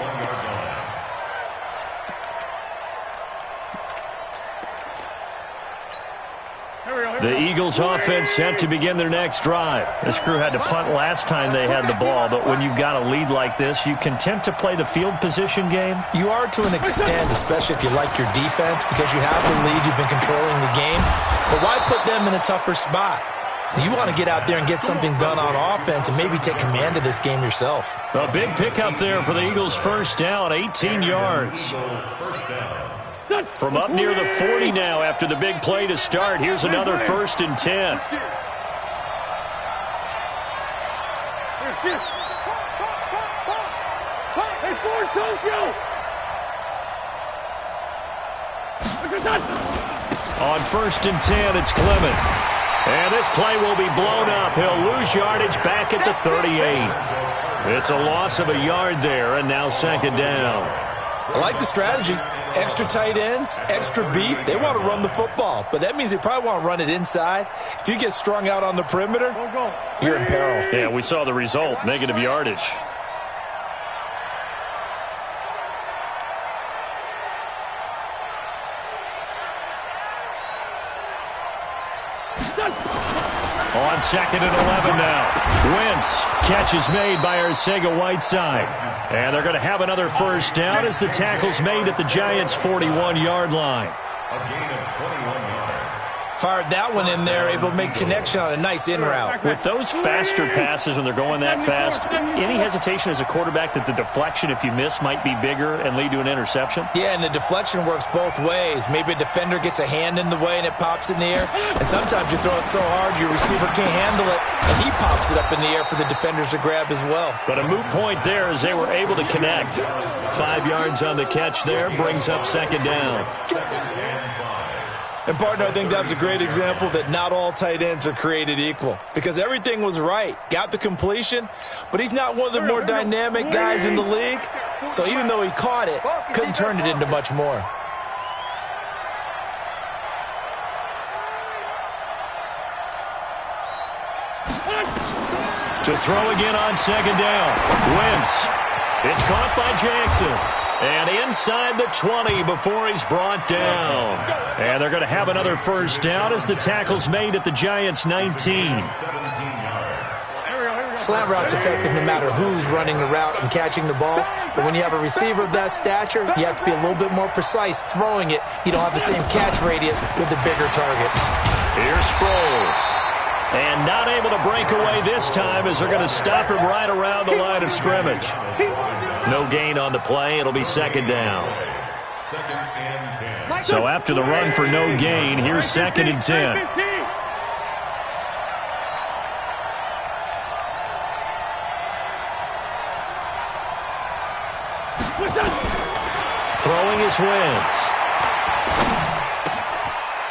The Eagles offense set to begin their next drive. This crew had to punt last time they had the ball, but when you've got a lead like this, you content to play the field position game? You are to an extent, especially if you like your defense, because you have the lead, you've been controlling the game. But why put them in a tougher spot? You want to get out there and get something done on offense and maybe take command of this game yourself. A big pickup there for the Eagles' first down, 18 yards. From up near the 40 now after the big play to start. Here's another 1st and 10. On 1st and 10, it's Clement. And this play will be blown up. He'll lose yardage back at the 38. It's a loss of a yard there, and now 2nd down. I like the strategy. Extra tight ends, extra beef. They want to run the football, but that means they probably want to run it inside. If you get strung out on the perimeter, you're in peril. Yeah, we saw the result, negative yardage. On 2nd and 11 now. Wentz. Catch is made by Arcega-Whiteside. And they're going to have another 1st down as the tackle's made at the Giants' 41-yard line. A gain of 21 yards. Fired that one in there, able to make connection on a nice in route. With those faster passes when they're going that fast, any hesitation as a quarterback that the deflection, if you miss, might be bigger and lead to an interception? Yeah, and the deflection works both ways. Maybe a defender gets a hand in the way and it pops in the air. And sometimes you throw it so hard your receiver can't handle it, and he pops it up in the air for the defenders to grab as well. But a moot point there as they were able to connect. 5 yards on the catch there brings up 2nd down. And, partner, I think that's a great example that not all tight ends are created equal, because everything was right. Got the completion, but he's not one of the more dynamic guys in the league. So even though he caught it, couldn't turn it into much more. To throw again on 2nd down. Wentz. It's caught by Jackson. And inside the 20 before he's brought down. And they're going to have another 1st down as the tackle's made at the Giants' 19. Slant route's effective no matter who's running the route and catching the ball. But when you have a receiver of that stature, you have to be a little bit more precise throwing it. You don't have the same catch radius with the bigger targets. Here's Sproles. And not able to break away this time as they're going to stop him right around the line of scrimmage. No gain on the play. It'll be 2nd down. 2nd and 10. So after the run for no gain, here's 2nd and 10. Throwing is Wentz.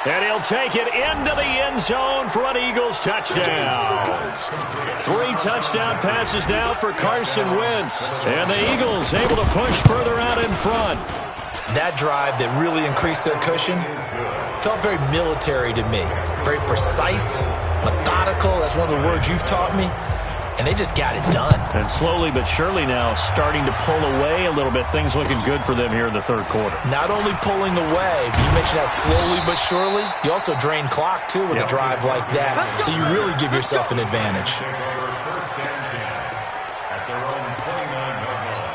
And he'll take it into the end zone for an Eagles touchdown. 3 touchdown passes now for Carson Wentz. And the Eagles able to push further out in front. That drive that really increased their cushion felt very military to me. Very precise, methodical. That's one of the words you've taught me. And they just got it done. And slowly but surely now starting to pull away a little bit. Things looking good for them here in the 3rd quarter. Not only pulling away, but you mentioned that slowly but surely. You also drain clock, too, with a drive like that. So you really give yourself an advantage. Take over 1st and 10 at their own 29-yard line.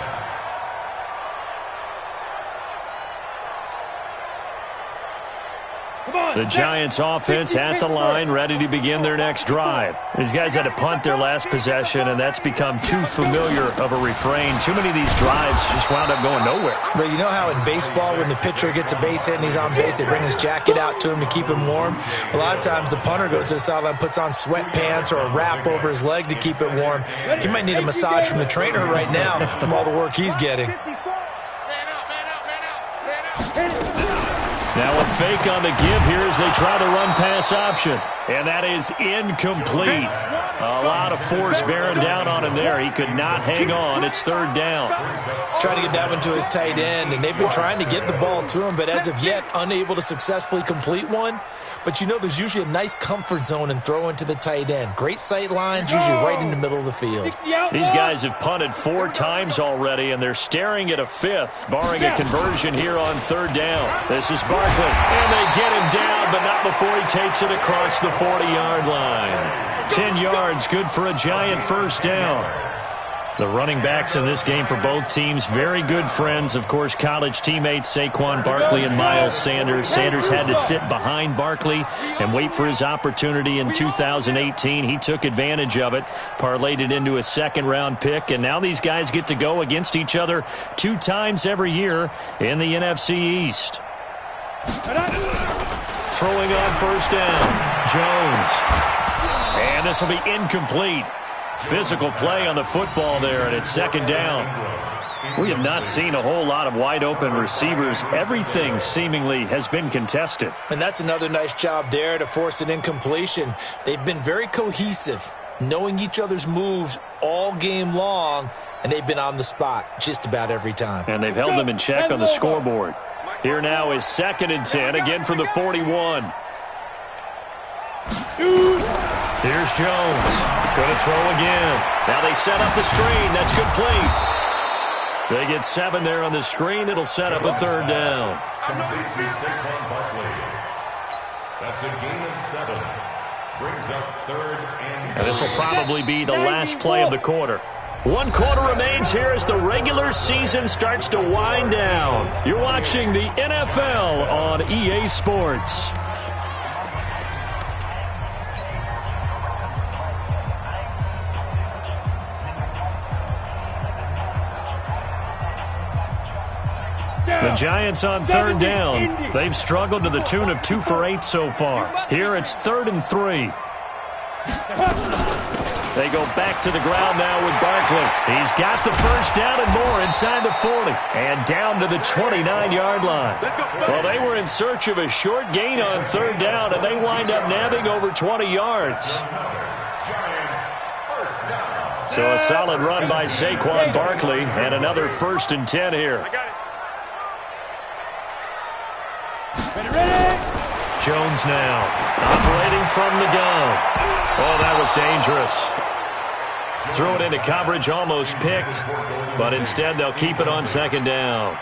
The Giants offense at the line, ready to begin their next drive. These guys had to punt their last possession, and that's become too familiar of a refrain. Too many of these drives just wound up going nowhere. But you know how in baseball, when the pitcher gets a base hit and he's on base, they bring his jacket out to him to keep him warm? A lot of times the punter goes to the sideline, puts on sweatpants or a wrap over his leg to keep it warm. He might need a massage from the trainer right now from all the work he's getting. Now a fake on the give here as they try the run-pass option. And that is incomplete. A lot of force bearing down on him there. He could not hang on. It's 3rd down. Trying to get that one to his tight end, and they've been trying to get the ball to him, but as of yet, unable to successfully complete one. But you know there's usually a nice comfort zone in throwing to the tight end. Great sight lines, usually right in the middle of the field. These guys have punted 4 times already, and they're staring at a 5th, barring a conversion here on 3rd down. This is Barkley, and they get him down, but not before he takes it across the 40-yard line. 10 yards, good for a Giant 1st down. The running backs in this game for both teams, very good friends. Of course, college teammates Saquon Barkley and Miles Sanders. Sanders had to sit behind Barkley and wait for his opportunity in 2018. He took advantage of it, parlayed it into a 2nd-round pick, and now these guys get to go against each other 2 times every year in the NFC East. Throwing on 1st down, Jones. And this will be incomplete. Physical play on the football there, and it's 2nd down. We have not seen a whole lot of wide-open receivers. Everything seemingly has been contested. And that's another nice job there to force an incompletion. They've been very cohesive, knowing each other's moves all game long, and they've been on the spot just about every time. And they've held them in check on the scoreboard. Here now is 2nd and 10, again from the 41. Here's Jones. Going to throw again. Now they set up the screen. That's complete. They get 7 there on the screen. It'll set up a 3rd down. Complete to Saquon Barkley. That's a gain of 7. Brings up 3rd and This will probably be the last play of the quarter. 1 quarter remains here as the regular season starts to wind down. You're watching the NFL on EA Sports. The Giants on 3rd down. They've struggled to the tune of 2 for 8 so far. Here it's 3rd and 3. They go back to the ground now with Barkley. He's got the 1st down and more inside the 40. And down to the 29-yard line. Well, they were in search of a short gain on 3rd down, and they wind up nabbing over 20 yards. So a solid run by Saquon Barkley, and another 1st and 10 here. Jones now, operating from the gun. Oh, that was dangerous. Threw it into coverage, almost picked, but instead they'll keep it on 2nd down.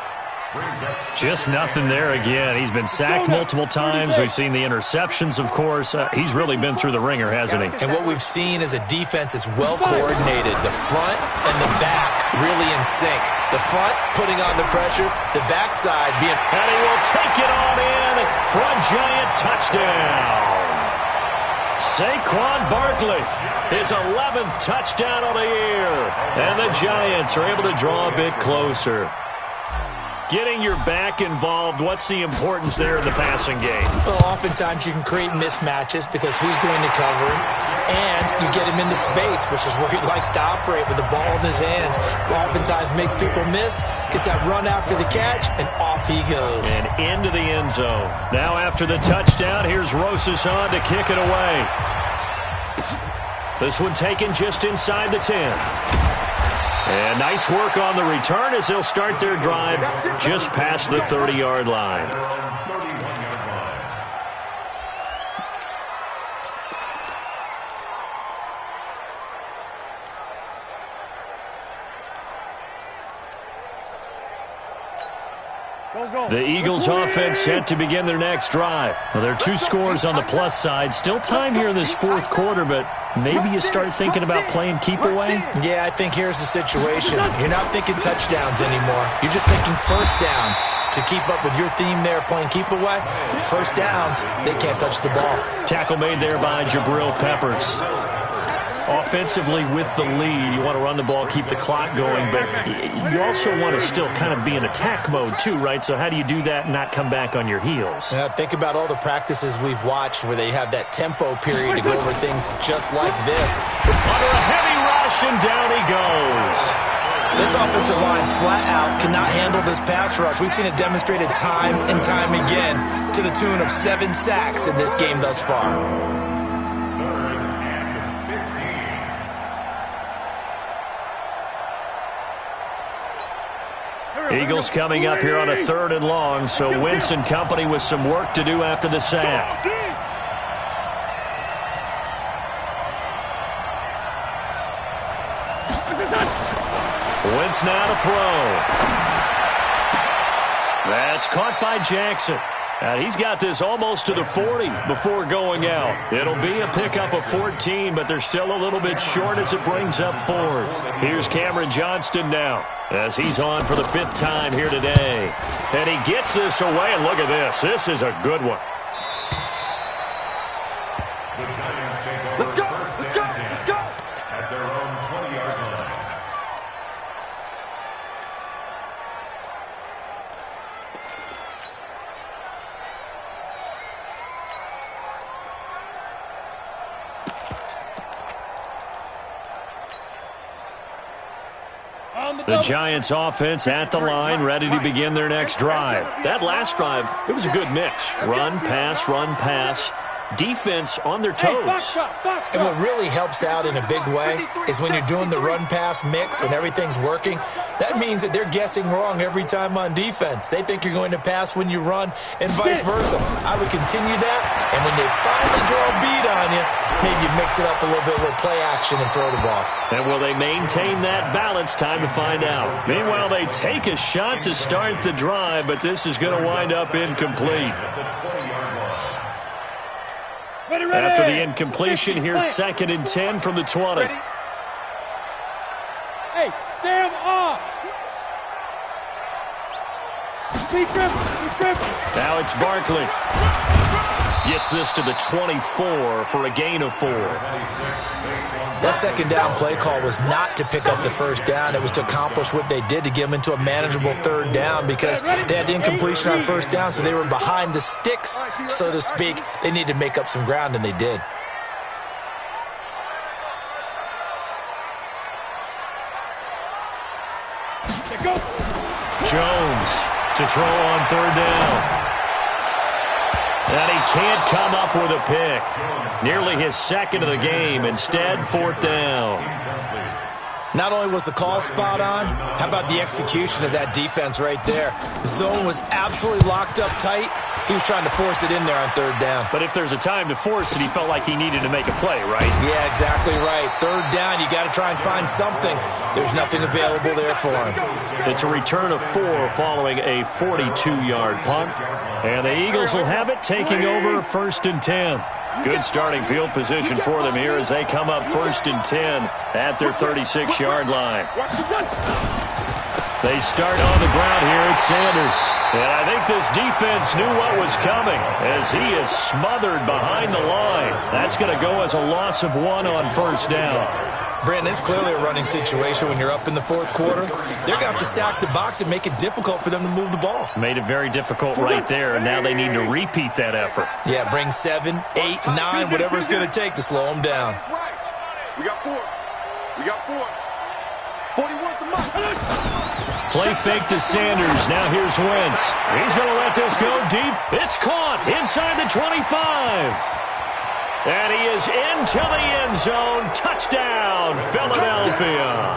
Just nothing there again. He's been sacked multiple times. We've seen the interceptions, of course. He's really been through the ringer, hasn't he? And what we've seen is a defense that's well coordinated. The front and the back really in sync. The front putting on the pressure, the backside being... And he will take it on in for a Giant touchdown. Saquon Barkley, his 11th touchdown of the year. And the Giants are able to draw a bit closer. Getting your back involved, what's the importance there in the passing game? Well, oftentimes you can create mismatches because who's going to cover him, and you get him into space, which is where he likes to operate with the ball in his hands. Oftentimes makes people miss, gets that run after the catch, and off he goes. And into the end zone. Now after the touchdown, here's Rosas on to kick it away. This one taken just inside the 10. And nice work on the return as they'll start their drive just past the 30-yard line. The Eagles offense set to begin their next drive. Well, there are 2 scores on the plus side. Still time here in this 4th quarter, but maybe you start thinking about playing keep away? Yeah, I think here's the situation. You're not thinking touchdowns anymore. You're just thinking 1st downs. To keep up with your theme there, playing keep away, 1st downs, they can't touch the ball. Tackle made there by Jabril Peppers. Offensively with the lead, you want to run the ball, keep the clock going, but you also want to still kind of be in attack mode too, right? So how do you do that and not come back on your heels? Think about all the practices we've watched where they have that tempo period to go over things just like this. Under a heavy rush, and down he goes. This offensive line flat out cannot handle this pass rush. We've seen it demonstrated time and time again to the tune of 7 sacks in this game thus far. Eagles coming up here on a 3rd and long, so Wentz and company with some work to do after the sack. Wentz now to throw. That's caught by Jackson. And he's got this almost to the 40 before going out. It'll be a pickup of 14, but they're still a little bit short as it brings up 4th. Here's Cameron Johnston now as he's on for the 5th time here today. And he gets this away, and look at this. This is a good one. The Giants take over. Let's go! Let's go! Let's go! At their own 20-yard line. On the The Giants offense at the line, ready to begin their next drive. That last drive, it was a good mix. Run, pass. Defense on their toes. And what really helps out in a big way is when you're doing the run-pass mix and everything's working, that means that they're guessing wrong every time on defense. They think you're going to pass when you run and vice versa. I would continue that, and when they finally draw a beat on you, maybe mix it up a little bit, a little play action and throw the ball. And will they maintain that balance? Time to find out. Meanwhile, they take a shot to start the drive, but this is going to wind up incomplete. After the incompletion, here's 2nd and 10 from the 20. Hey, Sam off. Keep dribbling. Now it's Barkley. Gets this to the 24 for a gain of 4. That second down play call was not to pick up the first down. It was to accomplish what they did to get them into a manageable 3rd down because they had incompletion on first down, so they were behind the sticks, so to speak. They needed to make up some ground, and they did. Jones to throw on 3rd down. And he can't come up with a pick. Nearly his 2nd of the game. Instead, 4th down. Not only was the call spot on, how about the execution of that defense right there? The zone was absolutely locked up tight. He was trying to force it in there on 3rd down. But if there's a time to force it, he felt like he needed to make a play, right? Yeah, exactly right. 3rd down, you got to try and find something. There's nothing available there for him. It's a return of 4 following a 42-yard punt. And the Eagles will have it, taking over 1st and 10. Good starting field position for them here as they come up 1st and 10 at their 36-yard line. They start on the ground here at Sanders. And I think this defense knew what was coming as he is smothered behind the line. That's going to go as a loss of 1 on 1st down. Brandon, it's clearly a running situation when you're up in the 4th quarter. They're going to have to stack the box and make it difficult for them to move the ball. Made it very difficult right there, and now they need to repeat that effort. Yeah, bring 7, 8, 9, whatever it's going to take to slow them down. We got 4. 41's the mark. Play fake to Sanders. Now here's Wentz. He's going to let this go deep. It's caught inside the 25. And he is into the end zone. Touchdown, Philadelphia.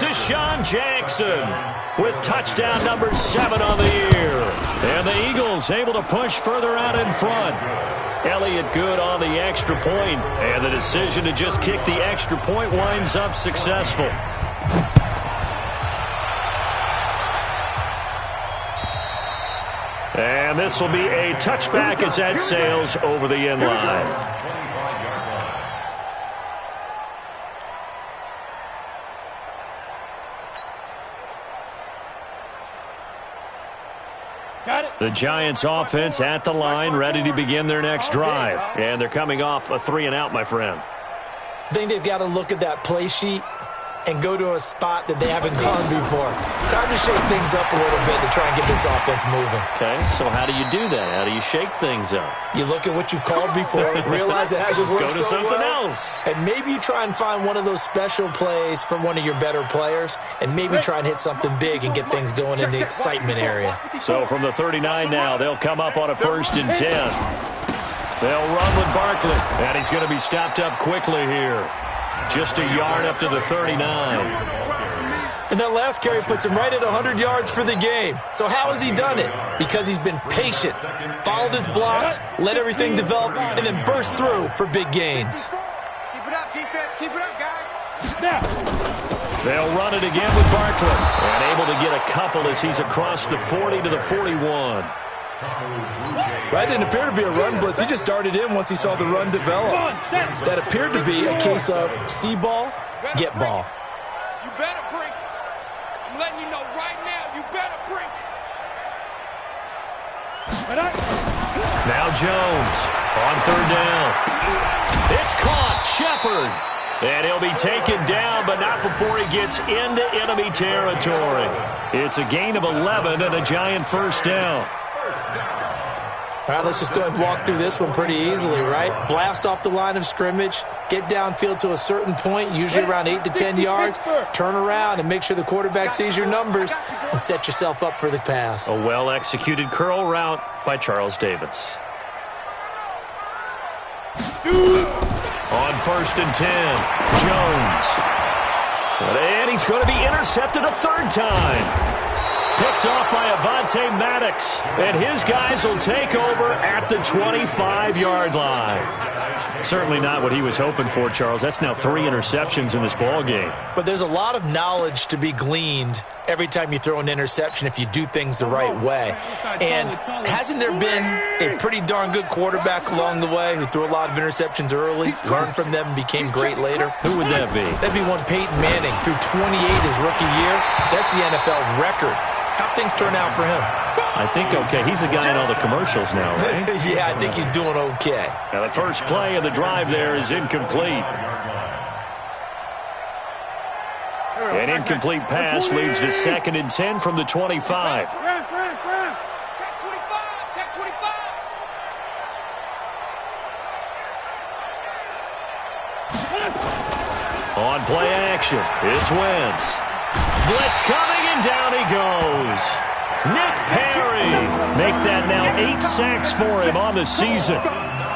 Deshaun Jackson with touchdown number 7 on the year. And the Eagles able to push further out in front. Elliott good on the extra point. And the decision to just kick the extra point winds up successful. And this will be a touchback as that sails over the end line. The Giants offense at the line, ready to begin their next drive. And thee coming off a 3-and-out, my friend. I think they've got to look at that play sheet and go to a spot that they haven't gone before. Time to shake things up a little bit to try and get this offense moving. Okay, so how do you do that? How do you shake things up? You look at what you've called before, realize it hasn't worked so well. Go to something else. And maybe you try and find one of those special plays from one of your better players, and maybe try and hit something big and get things going in the excitement area. So from the 39 now, they'll come up on a 1st and 10. They'll run with Barkley, and he's going to be stopped up quickly here. Just a yard up to the 39. And that last carry puts him right at 100 yards for the game. So how has he done it? Because he's been patient, followed his blocks, let everything develop, and then burst through for big gains. Keep it up, defense. Keep it up, guys. They'll run it again with Barkley. And able to get a couple as he's across the 40 to the 41. That didn't appear to be a run blitz. He just darted in once he saw the run develop. That appeared to be a case of see ball, get ball. You better bring it. I'm letting you know right now, you better bring it. Now Jones on 3rd down. It's caught. Shepard. And he'll be taken down, but not before he gets into enemy territory. It's a gain of 11 and a Giant 1st down. All right, let's just go ahead and walk through this one pretty easily, right? Blast off the line of scrimmage, get downfield to a certain point, usually around 8 to 10 yards, turn around and make sure the quarterback sees your numbers and set yourself up for the pass. A well-executed curl route by Charles Davis. On 1st and 10, Jones. And he's going to be intercepted a third time. Picked off by Avonte Maddox. And his guys will take over at the 25-yard line. Certainly not what he was hoping for, Charles. That's now 3 interceptions in this ball game. But there's a lot of knowledge to be gleaned every time you throw an interception if you do things the right way. And hasn't there been a pretty darn good quarterback along the way who threw a lot of interceptions early, learned from them, and became great later? Who would that be? That'd be one Peyton Manning. Threw 28 his rookie year. That's the NFL record. How'd things turn out for him? I think okay. He's a guy in all the commercials now, right? Yeah, I think he's doing okay. Now the first play of the drive there is incomplete. An incomplete pass leads to 2nd and 10 from the 25. Check 25. Check 25. On play action, it's Wentz. Blitz coming, and down he goes. Nick Perry. Make that now 8 sacks for him on the season.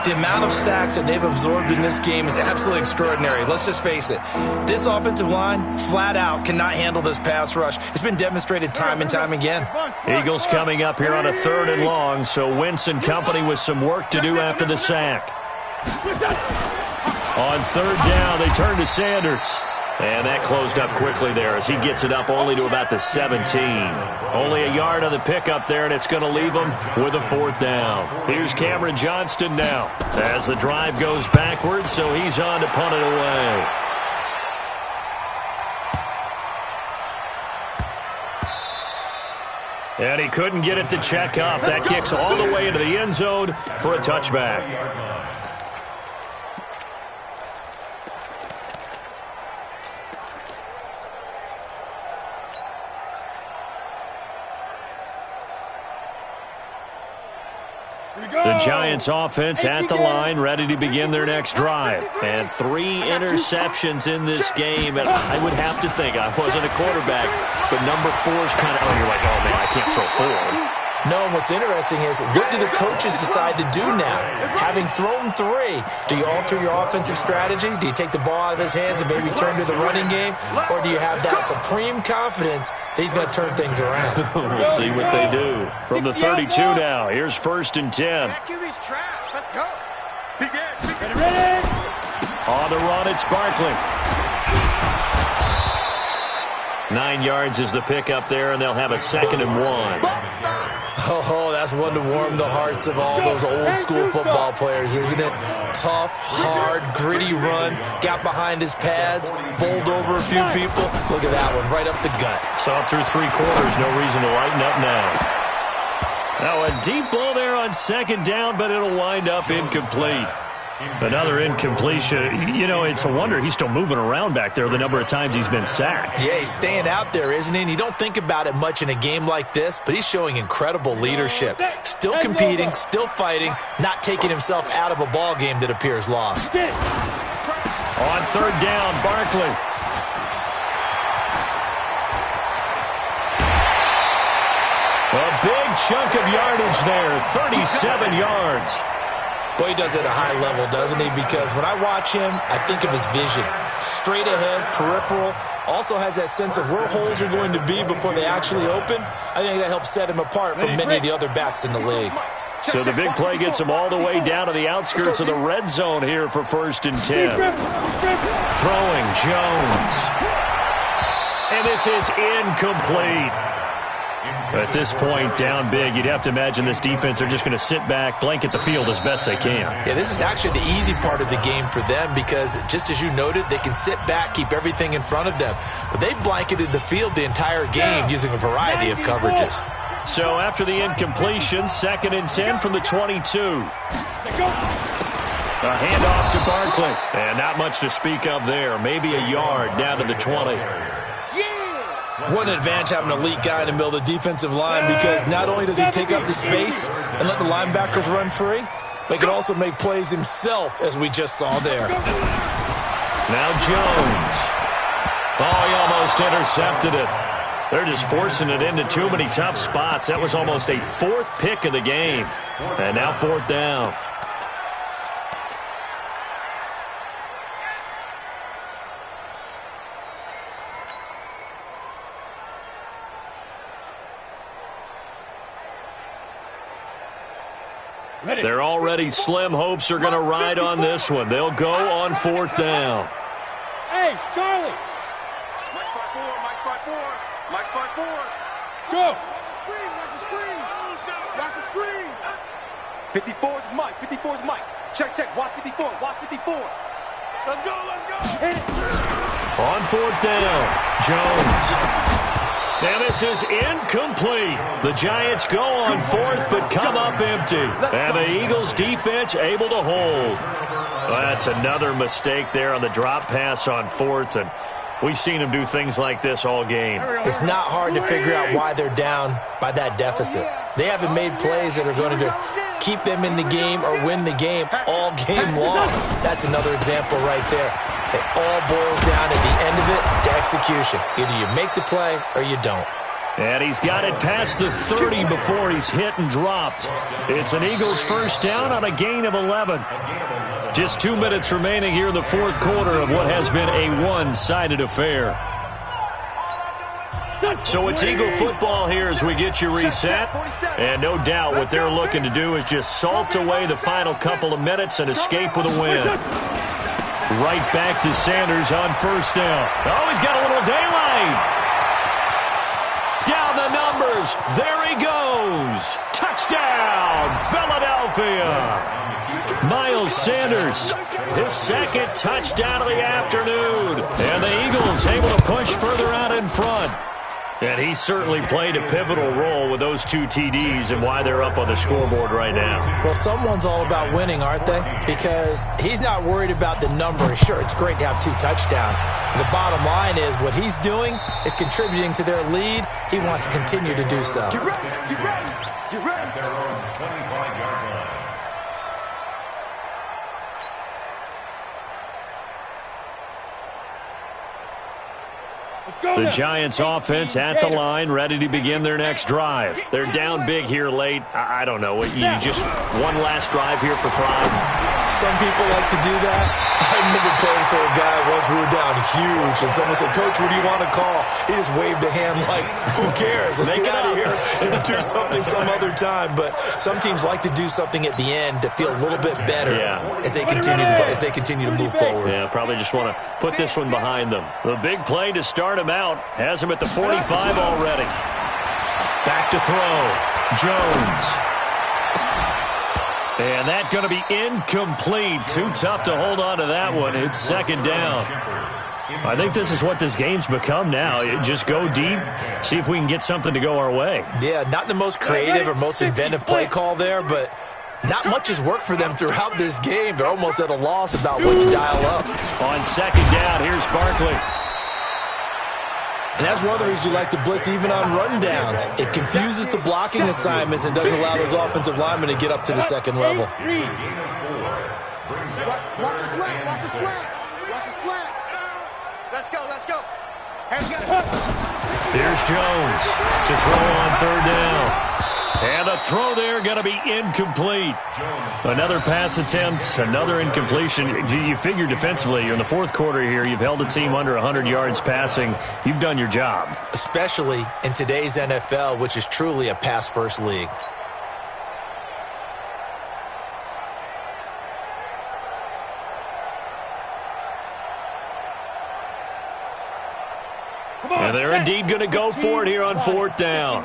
The amount of sacks that they've absorbed in this game is absolutely extraordinary. Let's just face it. This offensive line, flat out, cannot handle this pass rush. It's been demonstrated time and time again. Eagles coming up here on a 3rd and long, so Wentz and company with some work to do after the sack. On 3rd down, they turn to Sanders. And that closed up quickly there as he gets it up only to about the 17. Only a yard on the pickup there, and it's going to leave him with a 4th down. Here's Cameron Johnston now as the drive goes backwards, so he's on to punt it away. And he couldn't get it to check up. That kicks all the way into the end zone for a touchback. The Giants offense at the line, ready to begin their next drive. And 3 interceptions in this game. And I would have to think, I wasn't a quarterback, but number 4 is kind of, you're like, oh, man, I can't throw 4. No, and what's interesting is, what do the coaches decide to do now? Having thrown 3, do you alter your offensive strategy? Do you take the ball out of his hands and maybe turn to the running game? Or do you have that supreme confidence that he's going to turn things around? We'll see what they do. From the 32 now, here's 1st and 10. Let's go. Ready? On the run, it's Barkley. 9 yards is the pickup there, and they'll have a 2nd and 1. Oh, that's one to warm the hearts of all those old-school football players, isn't it? Tough, hard, gritty run, got behind his pads, bowled over a few people. Look at that one, right up the gut. Saw through 3 quarters, no reason to lighten up now. Now a deep ball there on 2nd down, but it'll wind up incomplete. Another incompletion. You know, it's a wonder he's still moving around back there the number of times he's been sacked. Yeah, he's staying out there, isn't he? And you don't think about it much in a game like this, but he's showing incredible leadership. Still competing, still fighting, not taking himself out of a ball game that appears lost. On 3rd down, Barkley. A big chunk of yardage there, 37 yards. Boy, he does it at a high level, doesn't he? Because when I watch him, I think of his vision. Straight ahead, peripheral. Also has that sense of where holes are going to be before they actually open. I think that helps set him apart from many of the other backs in the league. So the big play gets him all the way down to the outskirts of the red zone here for 1st and 10. Throwing Jones. And this is incomplete. At this point, down big, you'd have to imagine this defense are just going to sit back, blanket the field as best they can. Yeah, this is actually the easy part of the game for them because, just as you noted, they can sit back, keep everything in front of them. But they've blanketed the field the entire game using a variety of coverages. So after the incompletion, 2nd and 10 from the 22. A handoff to Barkley. And not much to speak of there. Maybe a yard down to the 20. What an advantage having an elite guy in the middle of the defensive line, because not only does he take up the space and let the linebackers run free, but he can also make plays himself, as we just saw there. Now Jones. Oh, he almost intercepted it. They're just forcing it into too many tough spots. That was almost a fourth pick of the game. And now fourth down. They're already slim hopes are going to ride on this one. They'll go on fourth down. Hey, Charlie. Mike 5-4, Mike 5-4, Mike 5-4. Go. Watch the screen, watch the screen. 54 is Mike, 54 is Mike. Check, watch 54, watch 54. Let's go. Hit it. On fourth down, Jones. And this is incomplete. The Giants go on fourth, but come up empty. And the Eagles defense able to hold. Well, that's another mistake there on the drop pass on fourth, and we've seen them do things like this all game. It's not hard to figure out why they're down by that deficit. They haven't made plays that are going to keep them in the game or win the game all game long. That's another example right there. It all boils down at the end of it to execution. Either you make the play or you don't. And he's got it past the 30 before he's hit and dropped. It's an Eagles first down on a gain of 11. Just 2 minutes remaining here in the fourth quarter of what has been a one-sided affair. So it's Eagle football here as we get you reset. And no doubt what they're looking to do is just salt away the final couple of minutes and escape with a win. Right back to Sanders on first down. Oh, he's got a little daylight. Down the numbers. There he goes. Touchdown, Philadelphia. Miles Sanders, his second touchdown of the afternoon. And the Eagles able to push further out in front. And he certainly played a pivotal role with those two TDs and why they're up on the scoreboard right now. Well, someone's all about winning, aren't they? Because he's not worried about the number. Sure, it's great to have 2 touchdowns. The bottom line is what he's doing is contributing to their lead. He wants to continue to do so. Get ready, get ready, get ready. They're on the 25-yard line. The Giants offense at the line, ready to begin their next drive. They're down big here late. I don't know. You just one last drive here for pride. Some people like to do that. I remember playing for a guy once we were down huge, and someone said, "Coach, what do you want to call?" He just waved a hand like, "Who cares? Let's get out of here and do something some other time." But some teams like to do something at the end to feel a little bit better as they continue to move forward. Yeah, probably just want to put this one behind them. The big play to start him out has him at the 45 already. Back to throw. Jones. And that going to be incomplete. Too tough to hold on to that one. It's second down. I think this is what this game's become now. Just go deep, see if we can get something to go our way. Yeah, not the most creative or most inventive play call there, but not much has worked for them throughout this game. They're almost at a loss about what to dial up. On second down, here's Barkley. And that's one of the reasons you like to blitz even on rundowns. It confuses the blocking assignments and doesn't allow those offensive linemen to get up to the second level. Watch the slant, watch the slant, watch the slant. Let's go. Here's Jones to throw on third down. And the throw there going to be incomplete. Another pass attempt, another incompletion. You figure defensively, you're in the fourth quarter here. You've held a team under 100 yards passing. You've done your job. Especially in today's NFL, which is truly a pass-first league. And they're indeed going to go for it here on fourth down.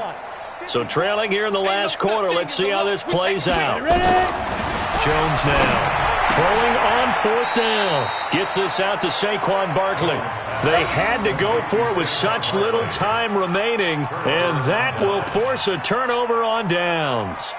So trailing here in the last quarter. Let's see how this plays out. Jones now throwing on fourth down. Gets this out to Saquon Barkley. They had to go for it with such little time remaining, and that will force a turnover on downs.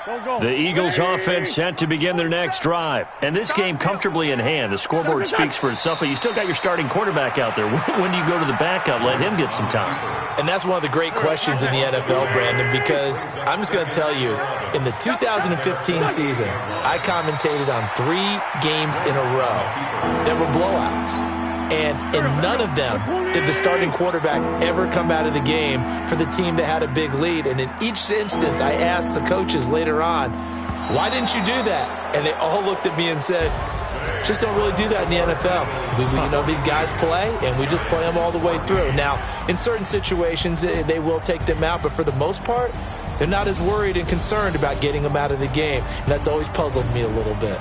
The Eagles offense set to begin their next drive. And this game comfortably in hand. The scoreboard speaks for itself, but you still got your starting quarterback out there. When do you go to the backup? Let him get some time. And that's one of the great questions in the NFL, Brandon, because I'm just going to tell you, in the 2015 season, I commentated on 3 games in a row that were blowouts. And in none of them did the starting quarterback ever come out of the game for the team that had a big lead. And in each instance, I asked the coaches later on, why didn't you do that? And they all looked at me and said, just don't really do that in the NFL. These guys play, and we just play them all the way through. Now, in certain situations, they will take them out, but for the most part, they're not as worried and concerned about getting them out of the game. And that's always puzzled me a little bit.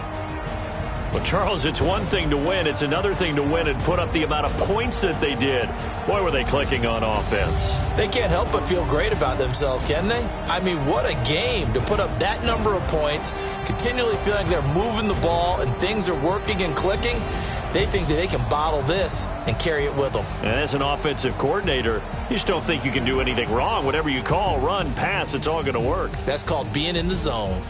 Well, Charles, it's one thing to win. It's another thing to win and put up the amount of points that they did. Boy, were they clicking on offense. They can't help but feel great about themselves, can they? I mean, what a game to put up that number of points, continually feeling like they're moving the ball and things are working and clicking. They think that they can bottle this and carry it with them. And as an offensive coordinator, you just don't think you can do anything wrong. Whatever you call, run, pass, it's all going to work. That's called being in the zone.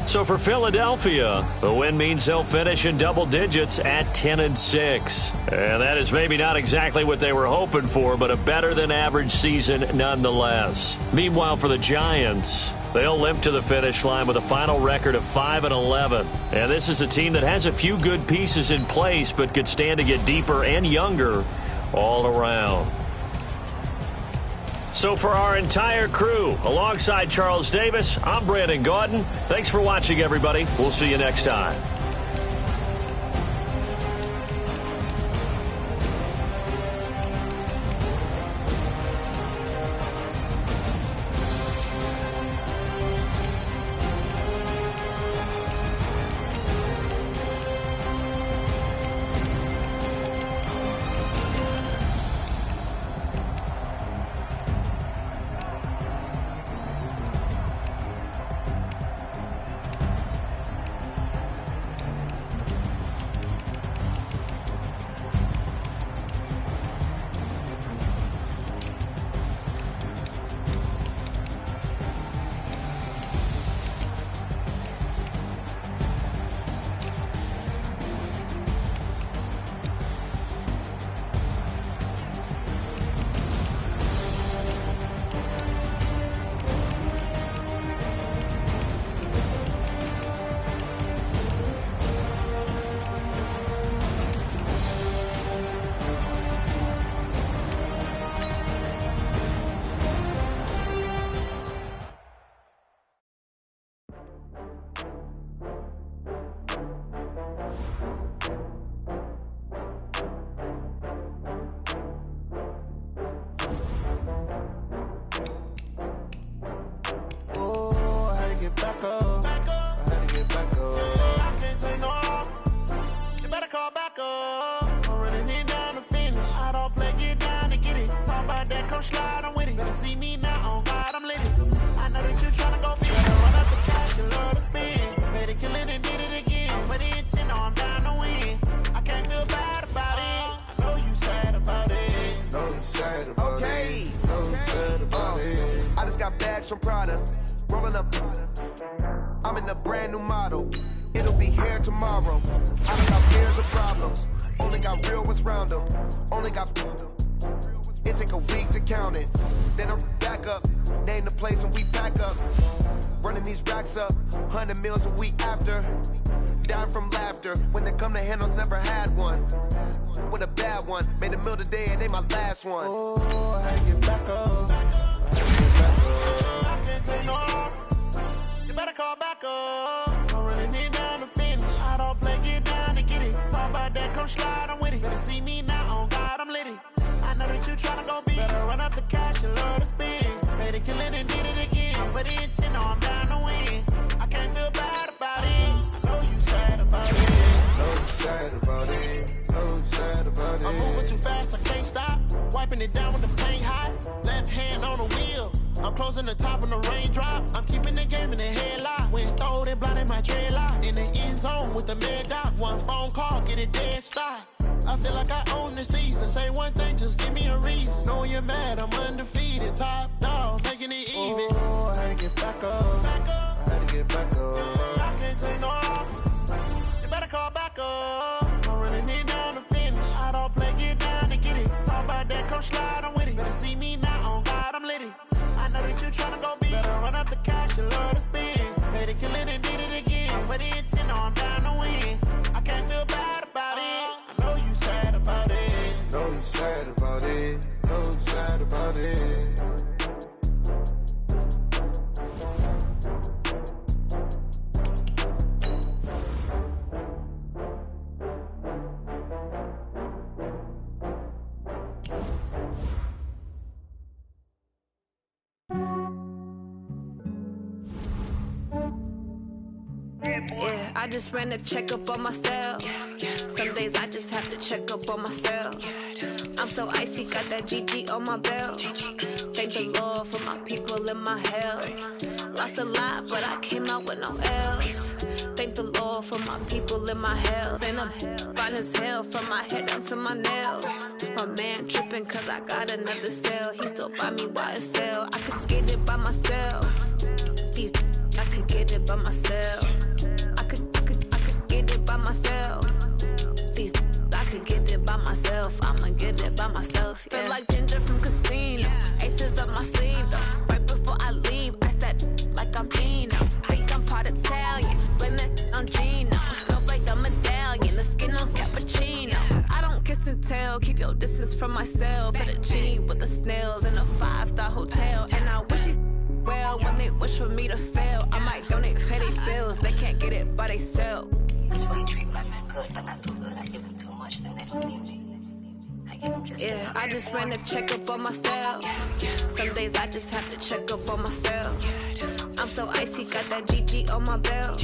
So for Philadelphia, the win means they'll finish in double digits at 10-6. And that is maybe not exactly what they were hoping for, but a better-than-average season nonetheless. Meanwhile, for the Giants, they'll limp to the finish line with a final record of 5-11. And this is a team that has a few good pieces in place, but could stand to get deeper and younger all around. So for our entire crew, alongside Charles Davis, I'm Brandon Gaudin. Thanks for watching, everybody. We'll see you next time. From Prada, rolling up. I'm in a brand new model. It'll be here tomorrow. I don't got fears of problems. Only got real ones round them. Only got. It take a week to count it. Then I'm back up. Name the place and we pack up. Running these racks up. 100 meals a week after. Dying from laughter. When they come to handles, never had one. With a bad one. Made a meal today and they my last one. Oh, I had to get back up. Take no off. You better call back up. I'm running it down to finish. I don't play, get down to get it. Talk about that, come slide, I'm with it. Better see me now, on God, I'm lit it. I know that you tryna go big. Better run up the cash and love to spend. Made it, kill it, and did it again. But the intent, no, I'm down to win. I can't feel bad about it. I know you sad about it. Know you sad about it. Know you sad about it. I'm moving too fast, I can't stop. Wiping it down with the paint hot. Left hand on the wheel. I'm closing the top on the raindrop. I'm keeping the game in the headlock. When throwed and blinded my dreadlock. In the end zone with the mad dot. One phone call, get it dead stop. I feel like I own the season. Say one thing, just give me a reason. Knowing you're mad, I'm undefeated. Top dog, making it even. Oh, I had to get back up. I had to get back up. I can't take no off. You better call back up. I'm running it down to finish. I don't play, get down and get it. Talk about that, come slide, I'm with it. Better see me now, on God, I'm lit it. I know that you tryna go big. Better run up the cash, you love to spend. Made it, kill it, and did it again. I'm with the intent, no, I'm down to win. I can't feel bad about it. I know you sad about it. Know you sad about it. Know you sad about it. Yeah, I just ran a checkup on myself. Some days I just have to check up on myself. I'm so icy, got that GG on my belt. Thank the Lord for my people in my health. Lost a lot, but I came out with no else. Thank the Lord for my people in my health. And I'm fine as hell from my head down to my nails. My man tripping cause I got another cell. He still buy me YSL. I could get it by myself. These I could get it by myself. I could get it by myself. These I could get it by myself. I'ma get it by myself. Yeah. Feel like Ginger from Casino. Aces up my sleeve though. Right before I leave, I said like I'm Dino. Think I'm part Italian. Blame that on Gino. Smells like the medallion. The skin on cappuccino. I don't kiss and tell. Keep your distance from myself. At a genie with the snails in a 5-star hotel. And I wish he's well when they wish for me to fail. I might donate petty bills. They can't get it by they sell. That's why you treat my friend good, but not too good. I give them too much, then they don't leave me. I give them just yeah, I just ran a checkup on myself. Some days I just have to check up on myself. I'm so icy, got that GG on my belt.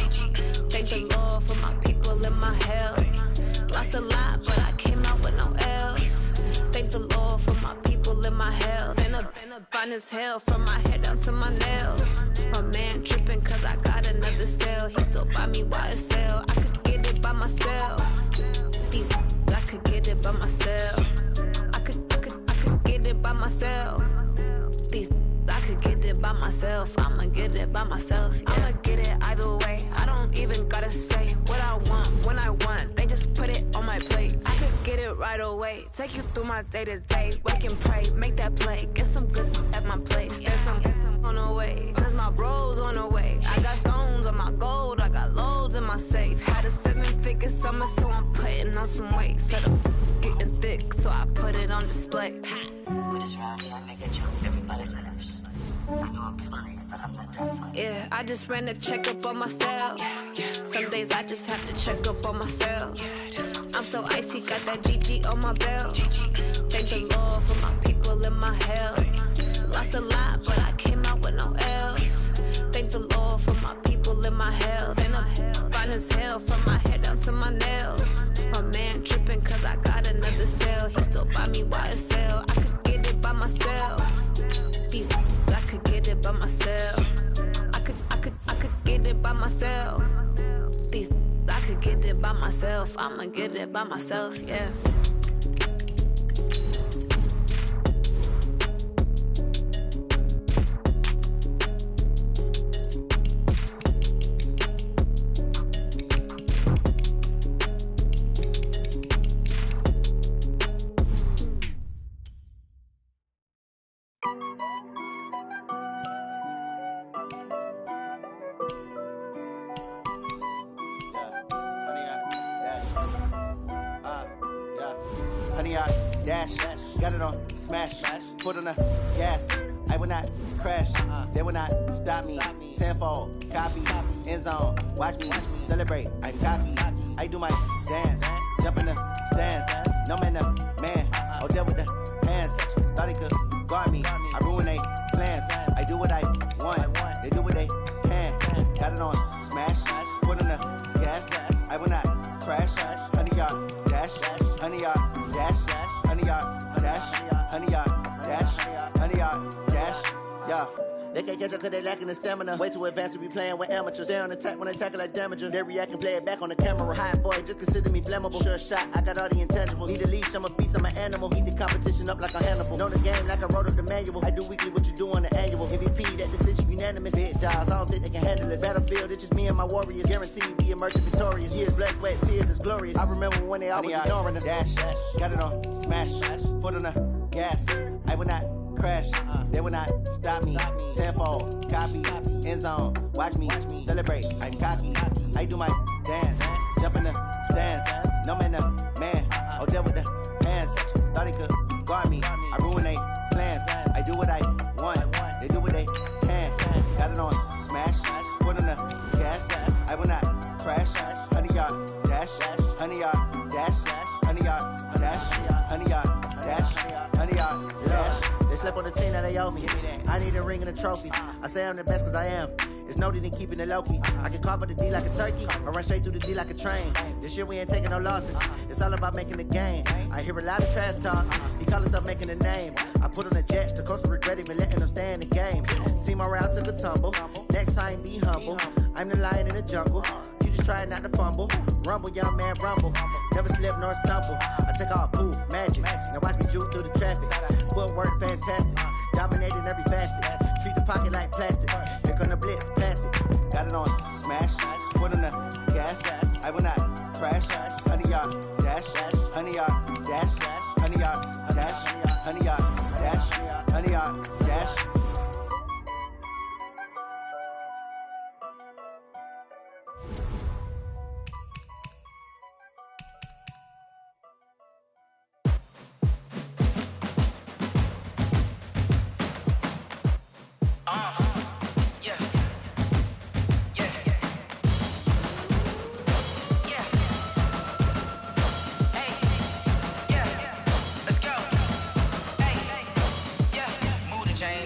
Thank the Lord for my people in my health. Lost a lot, but I came out with no else. Thank the Lord for my people in my health. And I'm fine as hell from my head down to my nails. My man tripping cause I got another cell. He still buy me YSL. I could get it by myself. These I could get it by myself. I could get it by myself. These I could get it by myself. I'ma get it by myself. Yeah. I'ma get it either way. I don't even gotta say what I want when I want. They just put it on my plate. I could get it right away. Take you through my day to day. Wake and pray, make that play. Get some good at my place. There's some on the way. Cause my bro's on the way. I got stones on my gold. I got loads in my safe. Had a 7-figure summer, so I'm putting on some weight. Set up getting thick, so I put it on display. With this round, I make it jump. Everybody laughs. I know I'm funny, but I'm not that funny. Yeah, I just ran a checkup on myself. Some days I just have to check up on myself. I'm so icy, got that GG on my belt. Thank the Lord for my people in my health. Lost a lot, but I came out with no else. Thank the Lord for my people in my health. And I'm fine as hell from my head down to my nails. My man tripping cause I got another cell. He still buy me YSL. I could get it by myself. These I could get it by myself. I could get it by myself. These I could get it by myself. I'ma get it by myself, yeah. Honey, I dash, got it on smash, foot on the gas. I will not crash, they will not stop me. Tenfold, copy, end zone, watch me celebrate. I'm copy, I do my dance, jump in the stands. No man, the man, oh, there with the hands. Thought he could guard me, I ruin they plans. I do what I want, they do what they can. Got it on smash, foot on the gas. I will not crash, honey, y'all dash, honey, y'all dash, honey, y'all dash, honey, y'all dash, honey, y'all dash, yeah. They can't catch up cause they lacking the stamina. Way too advanced to be playing with amateurs. Stay on attack when they tackle like damager. They react and play it back on the camera. Hot boy, just consider me flammable. Sure shot, I got all the intangibles. Need a leash, I'm a beast, I'm an animal. Heat the competition up like a Hannibal. Know the game like I wrote up the manual. I do weekly what you do on the annual. MVP, that decision unanimous. Big dogs, I don't think they can handle this. Battlefield, it's just me and my warriors. Guaranteed we emerge victorious. Years, blood, sweat, tears is glorious. I remember when they always ignoring us. Dash, got it on, smash, foot on the gas. I will not crash, they will not stop me. Tenfold, copy, end zone, watch me celebrate. I'm cocky, I do my dance, jump in the stands. No man, the man, oh, deal with the hands. Thought he could guard me, I ruin they plans. I do what I want, they do what they can. Got it on, smash, foot on the gas. I will not crash, 100-yard dash, 100-yard dash, 100-yard dash, 100-yard dash, 100-yard dash. They slept on the team that they owe me. I need a ring and a trophy. I say I'm the best cause I am. It's no need in keeping it low-key. I can carve up the D like a turkey or run straight through the D like a train. This year we ain't taking no losses. It's all about making the game. I hear a lot of trash talk. He call himself making a name. I put on the Jets. The coach will regret even letting them stay in the game. Team morale took a tumble. Next time be humble. I'm the lion in the jungle. You just trying not to fumble. Rumble, young man, rumble. Never slip nor stumble. I take off, poof, magic. Now watch me juke through the traffic. Footwork fantastic. Dominating every facet. Treat the pocket like plastic. Here come the blitz, pass it. Got it on, smash. Foot on the gas. I will not crash. 100-yard dash. 100-yard dash. 100-yard dash. 100-yard dash. 100-yard dash.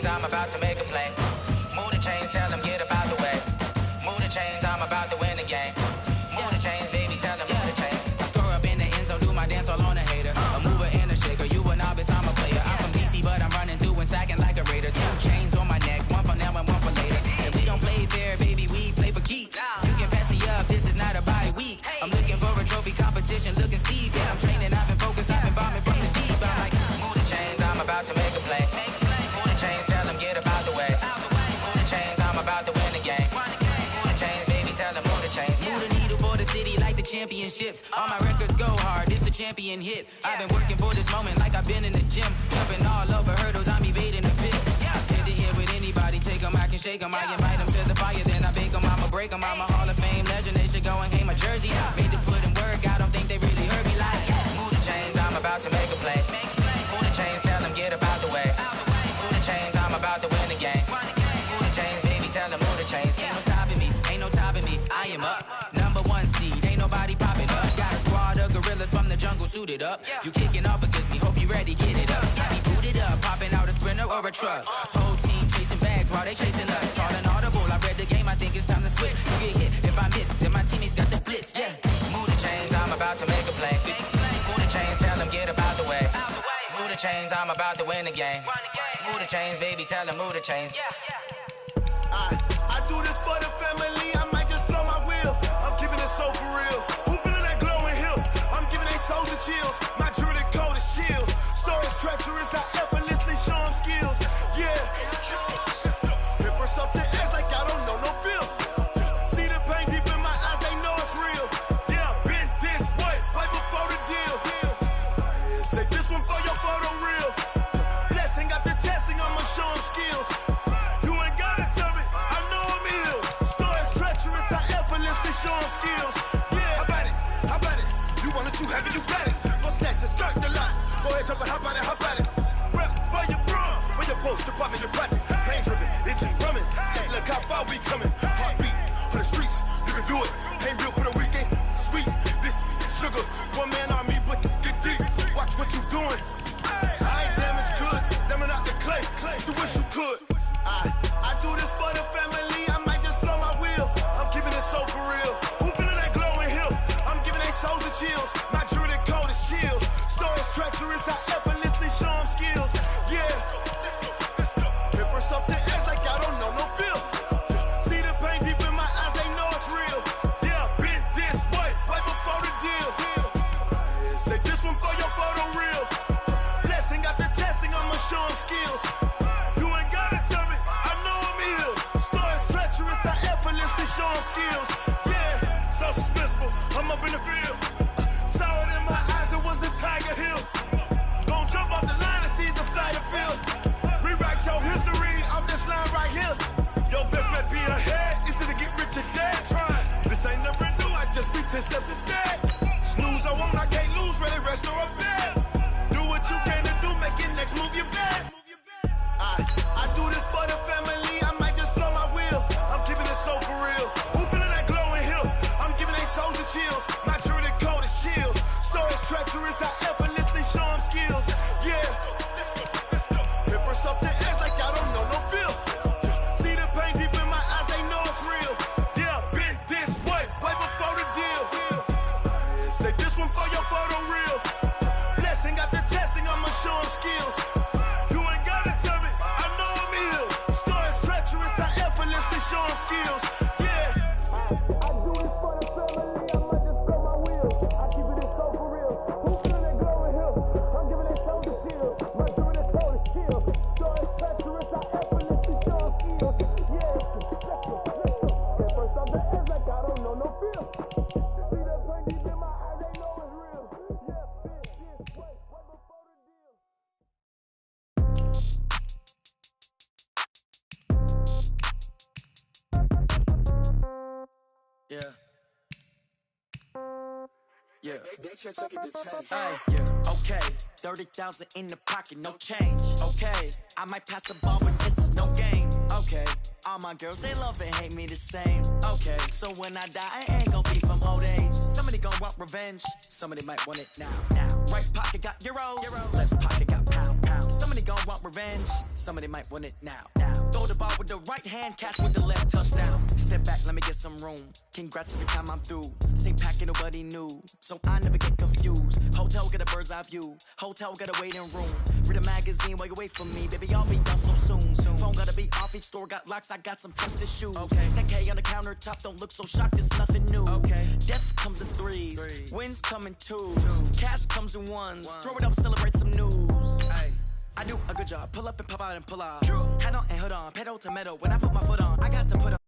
I'm about to make a play. Move the chains, tell them get up out the way. Move the chains, I'm about to win the game. Move the chains, baby, tell them move the chains. I score up in the end zone, do my dance all on a hater. A mover and a shaker, you a novice, I'm a player. I'm from DC, but I'm running through and sacking like a raider. 2 chains on my neck, one for now and one for later. And we don't play fair, baby, we play for keeps. You can pass me up, this is not a bye week. I'm looking for a trophy competition, looking steep. Yeah, I'm training, I've been focused, I've been bombing from the deep. I'm like, move the chains, I'm about to make a play. Move the chains, tell them get up out the way. Move the chains, I'm about to win the game. Move the chains, baby, tell them move the chains. Move the needle for the city like the championships. All my records go hard, this a champion hit. I've been working for this moment like I've been in the gym. Jumping all over hurdles, I'm evading the pit. Hit to hit with anybody, take them, I can shake them. I invite them to the fire, then I bake them, I'ma break them. I'm a Hall of Fame legend, they should go and hang my jersey. Made to put in work, I don't think they really heard me like. Move the chains, I'm about to make a play. Move the chains, tell them get up out the way. Move the chains, I'm about to win the game. Move the chains, baby, tell them move the chains. Ain't no stopping me, ain't no topping me, I am up. Number 1 seed, ain't nobody popping up. Got a squad of gorillas from the jungle suited up. You kicking off against me, hope you ready, get it up. I be booted up, popping out a sprinter or a truck. Whole team chasing bags while they chasing us. Calling audible, I read the game, I think it's time to switch. You get hit, if I miss, then my teammates got the blitz, yeah. Move the chains, I'm about to make a play. Move the chains, tell them get up out the way. Move the chains, I'm about to win the game. Move the chains, baby, tell them move the chains. I do this for the family, I might just blow my wheel. I'm keeping it so for real. Who feeling that glowing hill? I'm giving they souls the chills. My jewelry code is chill. Stories treacherous, I effortlessly show them skills. Yeah. Paper stuff the edge like I don't know no bill. See the pain deep in my eyes, they know it's real. Yeah, been this way, right before the deal. Say this one for your photo reel. Blessing after testing, I'ma show them skills. Show them skills. Yeah, how about it? You want it, you have it, you got it. Go snatch it, skirt the lot. Go ahead, jump it, how about it? Rep for your bro, for your post, department, your projects. Pain driven, itching, drumming. Hey, look how far we coming. Heartbeat on the streets, you can do it. Ain't built for the weekend. Sweet, this sugar, one man army, but get deep. Watch what you doing. I ain't damaged goods, damn it out the clay. You wish you could. I do this for the family. I might just blow my wheel. I'm keeping it so for real. Who feeling that glowing hill? I'm giving they souls the chills. My jewelry code is chill. Stories treacherous, I effortlessly show them skills. Yeah. Paper stuff the edge like I don't know in the field. Saw it in my eyes, it was the Tiger Hill. Gon' jump off the line and see the flyer field. Rewrite your history off this line right here. Your best bet be ahead, easy to get rich or dead trying. This ain't never new, I just be 10 steps instead. Snooze, I won't, I can't lose, ready, rest or a bed. Do what you can to do, make it next move your best. I do this for the family, I might just flow my wheel. I'm keeping it so for real. Who feeling that glowing hill? I'm giving they souls the chills. My truly cold is chill. Stories treacherous, I effortlessly show them skills. Yeah. Hit first off the edge like I don't know no feel. See the pain deep in my eyes, they know it's real. Yeah, been this way before the deal. Say this one for your photo reel. Blessing after testing, I'ma show them skills. You ain't gotta tell me, I know I'm ill. Stories treacherous, I effortlessly show them skills. Yeah. I do this for the family, I might just throw my wheel. I keep it so for real. Who feeling that glowing hill? I'm giving it so the chill. My doing it so the chill. Stories treacherous, I effortlessly show them skills. Yeah. Let's go. Get first off the edge like I don't know no feel. See that pain deep in my eyes, they know it's real. Yeah, this way before the deal. Yeah. Yeah. Hey, yeah. Okay. 30,000 in the pocket, no change. Okay. I might pass the ball, but this is no game. Okay. All my girls, they love and hate me the same. Okay. So when I die, I ain't gonna be from old age. Somebody gonna want revenge. Somebody might want it now. Right pocket got euros. Left pocket got pounds. Somebody gonna want revenge. Somebody might want it now. Throw the ball with the right hand, catch with the left, touchdown. Step back, let me get some room. Congrats every time I'm through. Same packet, nobody knew. So I never get confused. Hotel get a bird's eye view. Hotel got a waiting room. Read a magazine while you wait for me. Baby, I'll be done so soon. Phone gotta be off, each store got locks. I got some trusted shoes. 10K on the countertop, don't look so shocked, it's nothing new. Death comes in threes. Wins come in twos. Cash comes in ones. Throw it up, celebrate some news. I do a good job. Pull up and pop out and pull out. Hat on and hood on. Pedal to metal. When I put my foot on, I got to put on.